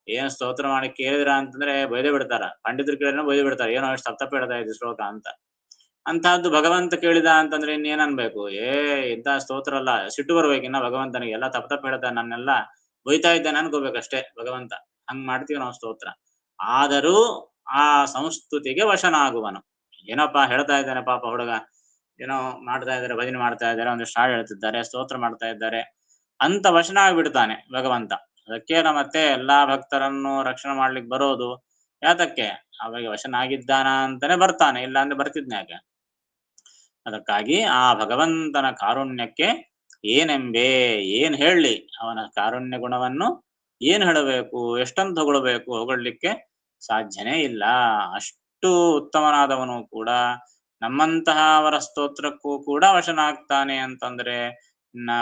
ಏನ್ ಸ್ತೋತ್ರ ಮಾಡಿ ಕೇಳಿದ್ರ ಅಂತಂದ್ರೆ ಬೈದೇ ಬಿಡ್ತಾರ, ಪಂಡಿತರು ಕೇಳಿದ್ರೆ ಬೈದೇ ಬಿಡ್ತಾರ, ಏನೋ ಅಷ್ಟು ತಪ್ಪ ಹೇಳ್ತಾ ಇದ್ವಿ ಶ್ಲೋಕ ಅಂತ. ಅಂತಹದ್ದು ಭಗವಂತ ಕೇಳಿದ ಅಂತಂದ್ರೆ ಇನ್ನೇನ್ ಅನ್ಬೇಕು? ಇಂಥ ಸ್ತೋತ್ರ ಅಲ್ಲ, ಸಿಟ್ಟು ಬರ್ಬೇಕು ಇನ್ನ ಭಗವಂತನಿಗೆ. ಎಲ್ಲ ತಪ್ಪ ಹೇಳ್ತಾ ನನ್ನೆಲ್ಲ ಬೈತಾ ಇದ್ದಾನೆ ಅನ್ಕೋಬೇಕಷ್ಟೇ ಭಗವಂತ. ಹಂಗ್ ಮಾಡ್ತೀವಿ ನಾವು ಸ್ತೋತ್ರ. ಆದರೂ ಆ ಸಂಸ್ತುತಿಗೆ ವಶನಾಗುವನು. ಏನಪ್ಪಾ ಹೇಳ್ತಾ ಇದ್ದಾನೆ ಪಾಪ ಹುಡುಗ, ಏನೋ ಮಾಡ್ತಾ ಇದ್ದಾರೆ, ಭಜನೆ ಮಾಡ್ತಾ ಇದ್ದಾರೆ, ಒಂದಿಷ್ಟು ಹಾಡು ಹೇಳ್ತಿದ್ದಾರೆ, ಸ್ತೋತ್ರ ಮಾಡ್ತಾ ಇದ್ದಾರೆ ಅಂತ ವಶನ ಆಗ್ಬಿಡ್ತಾನೆ ಭಗವಂತ. ಅದಕ್ಕೆ ಮತ್ತೆ ಎಲ್ಲಾ ಭಕ್ತರನ್ನು ರಕ್ಷಣೆ ಮಾಡ್ಲಿಕ್ಕೆ ಬರೋದು ಯಾತಕ್ಕೆ? ಅವಾಗ ವಶನಾಗಿದ್ದಾನ ಅಂತಾನೆ ಬರ್ತಾನೆ, ಇಲ್ಲ ಅಂದ್ರೆ ಬರ್ತಿದ್ನ್ಯಾಕೆ? ಅದಕ್ಕಾಗಿ ಆ ಭಗವಂತನ ಕಾರುಣ್ಯಕ್ಕೆ ಏನೆಂಬೆ, ಏನ್ ಹೇಳಲಿ ಅವನ ಕಾರುಣ್ಯ ಗುಣವನ್ನು? ಏನ್ ಹೇಳಬೇಕು, ಎಷ್ಟಂತ ಹೊಗಳಬೇಕು? ಹೊಗಳಲಿಕ್ಕೆ ಸಾಧ್ಯನೇ ಇಲ್ಲ. ಅಷ್ಟು ಉತ್ತಮನಾದವನು ಕೂಡ ನಮ್ಮಂತಹ ಅವರ ಸ್ತೋತ್ರಕ್ಕೂ ಕೂಡ ವಶನಾಗ್ತಾನೆ ಅಂತಂದ್ರೆ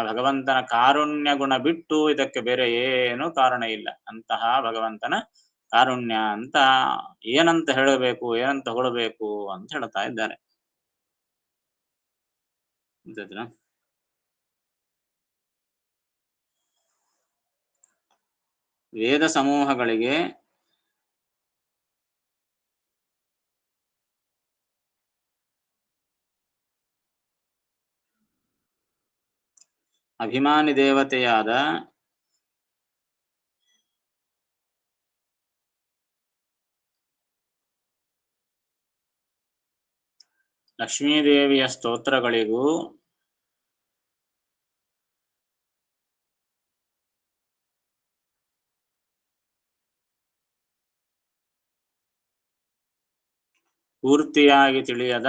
ಭಗವಂತನ ಕಾರುಣ್ಯ ಗುಣ ಬಿಟ್ಟು ಇದಕ್ಕೆ ಬೇರೆ ಏನು ಕಾರಣ ಇಲ್ಲ. ಅಂತಹ ಭಗವಂತನ ಕಾರುಣ್ಯ ಅಂತ ಏನಂತ ಹೇಳಬೇಕು, ಏನಂತ ಹೊಗಳಬೇಕು ಅಂತ ಹೇಳ್ತಾ ಇದ್ದಾರೆ. ವೇದ ಸಮೂಹಗಳಿಗೆ ಅಭಿಮಾನಿ ದೇವತೆಯಾದ ಲಕ್ಷ್ಮೀದೇವಿಯ ಸ್ತೋತ್ರಗಳಿಗೂ ಪೂರ್ತಿಯಾಗಿ ತಿಳಿಯದ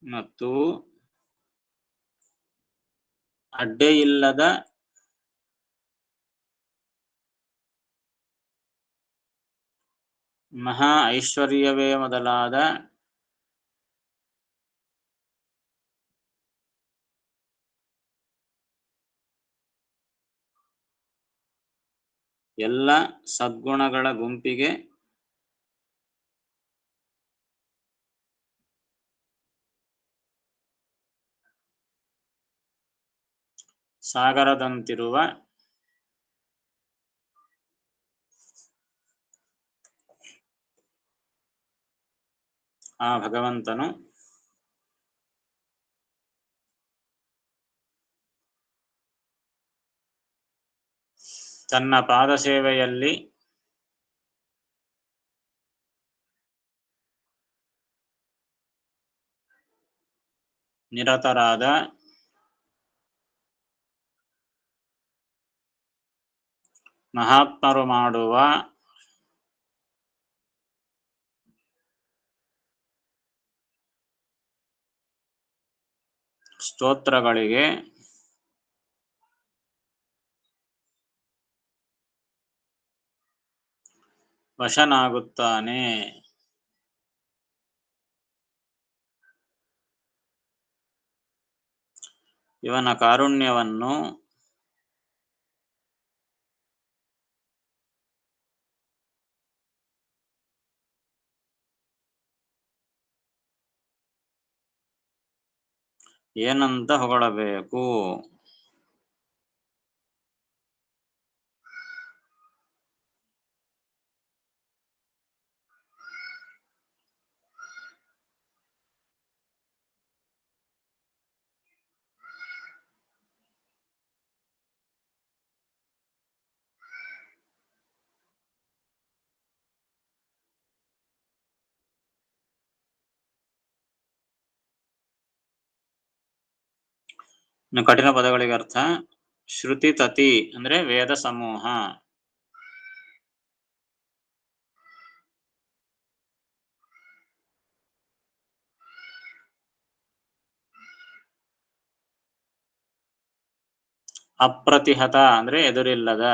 ಮತ್ತು ಅಡ್ಡೆಯಿಲ್ಲದ ಮಹಾ ಐಶ್ವರ್ಯವೇ ಮೊದಲಾದ ಎಲ್ಲ ಸದ್ಗುಣಗಳ ಗುಂಪಿಗೆ ಸಾಗರದಂತಿರುವ ಆ ಭಗವಂತನು ತನ್ನ ಪಾದ ಸೇವೆಯಲ್ಲಿ ನಿರತರಾದ ಮಹಾತ್ಮರು ಮಾಡುವ ಸ್ತೋತ್ರಗಳಿಗೆ ವಶನಾಗುತ್ತಾನೆ. ಇವನ ಕಾರುಣ್ಯವನ್ನು ಏನಂತ ಹೊಗಳಬೇಕು? ಇನ್ನು ಕಠಿಣ ಪದಗಳಿಗೆ ಅರ್ಥ. ಶ್ರುತಿ ತತಿ ಅಂದ್ರೆ ವೇದ ಸಮೂಹ, ಅಪ್ರತಿಹತ ಅಂದ್ರೆ ಎದುರಿಲ್ಲದ.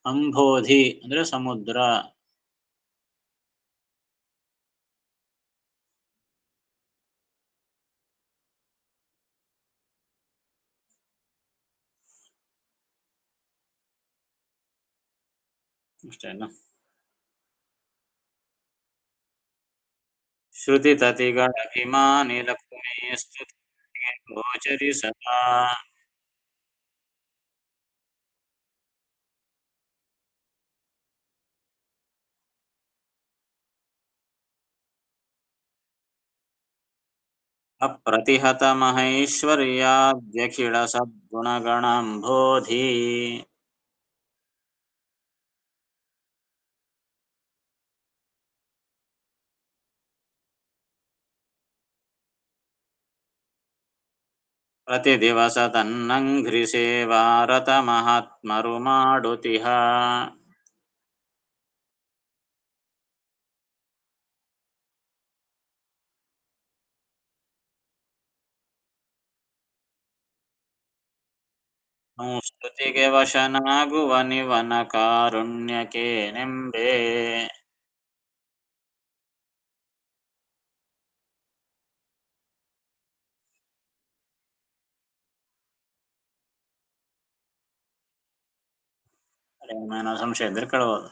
ಅಂಬೋಧಿ ಅಂದ್ರೆ ಸಮುದ್ರ. ಅಷ್ಟೇನಾ? ಶ್ರುತಿ ತತಿಗಳ ಅಭಿಮಾನಿ ಲಕ್ಷ್ಮೀ ಸ್ತುತಿಗೆ ಗೋಚರಿಸದ. ಅಪ್ರತಿಹತ ಮಹೈಶ್ವರ್ಯಾದ್ಯಖಿಳ ಸದ್ಗುಣಗಣಂಬೋಧಿ. ಪ್ರತಿ ದಿವಸ ತನ್ನಂಘ್ರಿ ಸೇವಾರತ ಮಹಾತ್ಮರು ಮಾಡುತಿಹ. ಸ್ತುತಿಗೆ ವಶನಾಗುವ ನಿವನ ಕಾರುಣ್ಯಕ್ಕೆ ನೆಂಬೆ. ಏನೋ ಸಂಶಯ ಇದ್ರೆ ಕೇಳಬಹುದು.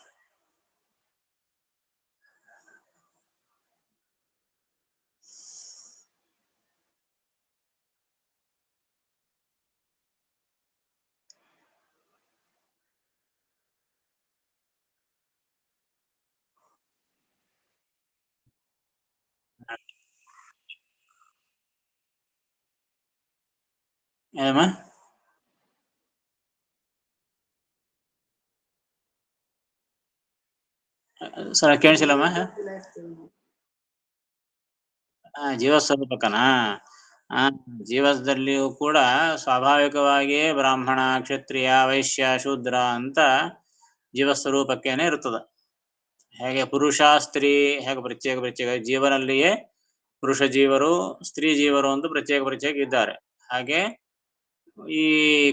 ಏನಮ್ಮ? ಸರ ಕೇಳಿಸಿಲ್ಲಮ್ಮ. ಜೀವಸ್ವರೂಪಕ್ಕನಾ? ಜೀವದಲ್ಲಿಯೂ ಕೂಡ ಸ್ವಾಭಾವಿಕವಾಗಿಯೇ ಬ್ರಾಹ್ಮಣ, ಕ್ಷತ್ರಿಯ, ವೈಶ್ಯ, ಶೂದ್ರ ಅಂತ ಜೀವಸ್ವರೂಪಕ್ಕೇನೆ ಇರ್ತದೆ. ಹೇಗೆ ಪುರುಷ ಸ್ತ್ರೀ ಹೇಗೆ ಪ್ರತ್ಯೇಕ ಜೀವನಲ್ಲಿಯೇ ಪುರುಷ ಜೀವರು ಸ್ತ್ರೀ ಜೀವರು ಅಂತ ಪ್ರತ್ಯೇಕ ಇದ್ದಾರೆ. ಹಾಗೆ ಈ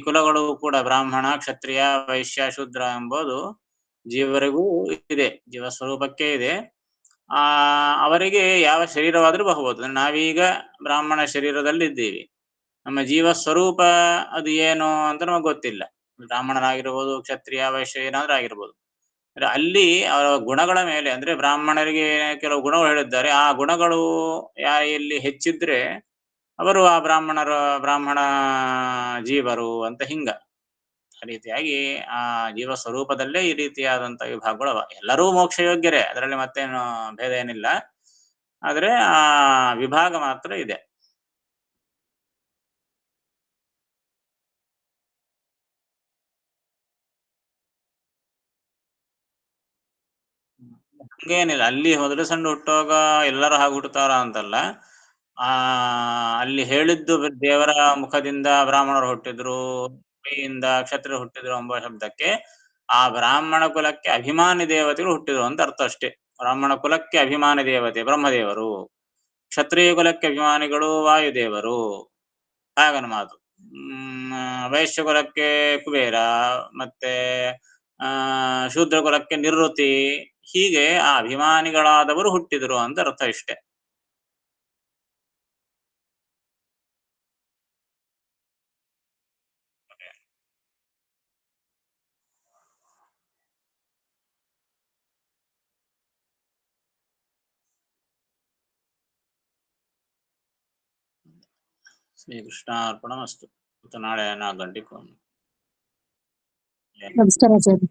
ಕುಲಗಳು ಕೂಡ ಬ್ರಾಹ್ಮಣ, ಕ್ಷತ್ರಿಯ, ವೈಶ್ಯ, ಶೂದ್ರ ಎಂಬುದು ಜೀವರಿಗೂ ಇದೆ, ಜೀವ ಸ್ವರೂಪಕ್ಕೆ ಇದೆ. ಅವರಿಗೆ ಯಾವ ಶರೀರವಾದರೂ ಬಹುಬಹುದು. ನಾವೀಗ ಬ್ರಾಹ್ಮಣ ಶರೀರದಲ್ಲಿ ಇದ್ದೀವಿ. ನಮ್ಮ ಜೀವ ಸ್ವರೂಪ ಅದು ಏನು ಅಂತ ನಮಗೆ ಗೊತ್ತಿಲ್ಲ. ಬ್ರಾಹ್ಮಣರಾಗಿರ್ಬೋದು, ಕ್ಷತ್ರಿಯ, ವೈಶ್ಯ ಏನಾದ್ರೂ ಆಗಿರ್ಬೋದು. ಅಲ್ಲಿ ಅವರ ಗುಣಗಳ ಮೇಲೆ, ಅಂದ್ರೆ ಬ್ರಾಹ್ಮಣರಿಗೆ ಕೆಲವು ಗುಣಗಳು ಹೇಳಿದ್ದಾರೆ. ಆ ಗುಣಗಳು ಎಲ್ಲಿ ಹೆಚ್ಚಿದ್ರೆ ಅವರು ಆ ಬ್ರಾಹ್ಮಣ ಜೀವರು ಅಂತ ಹಿಂಗ. ಆ ರೀತಿಯಾಗಿ ಆ ಜೀವ ಸ್ವರೂಪದಲ್ಲೇ ಈ ರೀತಿಯಾದಂತ ವಿಭಾಗಗಳು ಅವ. ಎಲ್ಲರೂ ಮೋಕ್ಷ ಯೋಗ್ಯರೇ, ಅದರಲ್ಲಿ ಮತ್ತೇನು ಭೇದ ಏನಿಲ್ಲ. ಆದ್ರೆ ಆ ವಿಭಾಗ ಮಾತ್ರ ಇದೆ. ಹಂಗೇನಿಲ್ಲ, ಅಲ್ಲಿ ಮೊದಲು ಸಣ್ಣ ಹುಟ್ಟುವಾಗ ಎಲ್ಲರೂ ಹಾಗೆ ಹುಟ್ಟುತ್ತಾರ ಅಂತಲ್ಲ. ಅಲ್ಲಿ ಹೇಳಿದ್ದು ದೇವರ ಮುಖದಿಂದ ಬ್ರಾಹ್ಮಣರು ಹುಟ್ಟಿದ್ರು, ಕೈಯಿಂದ ಕ್ಷತ್ರಿಯರು ಹುಟ್ಟಿದ್ರು ಎಂಬ ಶಬ್ದಕ್ಕೆ ಆ ಬ್ರಾಹ್ಮಣ ಕುಲಕ್ಕೆ ಅಭಿಮಾನಿ ದೇವತೆಗಳು ಹುಟ್ಟಿದ್ರು ಅಂತ ಅರ್ಥ ಅಷ್ಟೇ. ಬ್ರಾಹ್ಮಣ ಕುಲಕ್ಕೆ ಅಭಿಮಾನಿ ದೇವತೆ ಬ್ರಹ್ಮದೇವರು, ಕ್ಷತ್ರಿಯ ಕುಲಕ್ಕೆ ಅಭಿಮಾನಿಗಳು ವಾಯುದೇವರು, ಹಾಗನ ಮಾತು. ವೈಶ್ಯ ಕುಲಕ್ಕೆ ಕುಬೇರ, ಮತ್ತೆ ಶೂದ್ರ ಕುಲಕ್ಕೆ ನಿವೃತ್ತಿ. ಹೀಗೆ ಆ ಅಭಿಮಾನಿಗಳಾದವರು ಹುಟ್ಟಿದ್ರು ಅಂತ ಅರ್ಥ ಇಷ್ಟೆ. ಶ್ರೀಕೃಷ್ಣಾರ್ಪಣಮಸ್ತು. ಮತ್ತು ನಾಳೆ 4 ಗಂಟೆಗೆ ನಮಸ್ಕಾರ ಆಚಾರ್ಯ.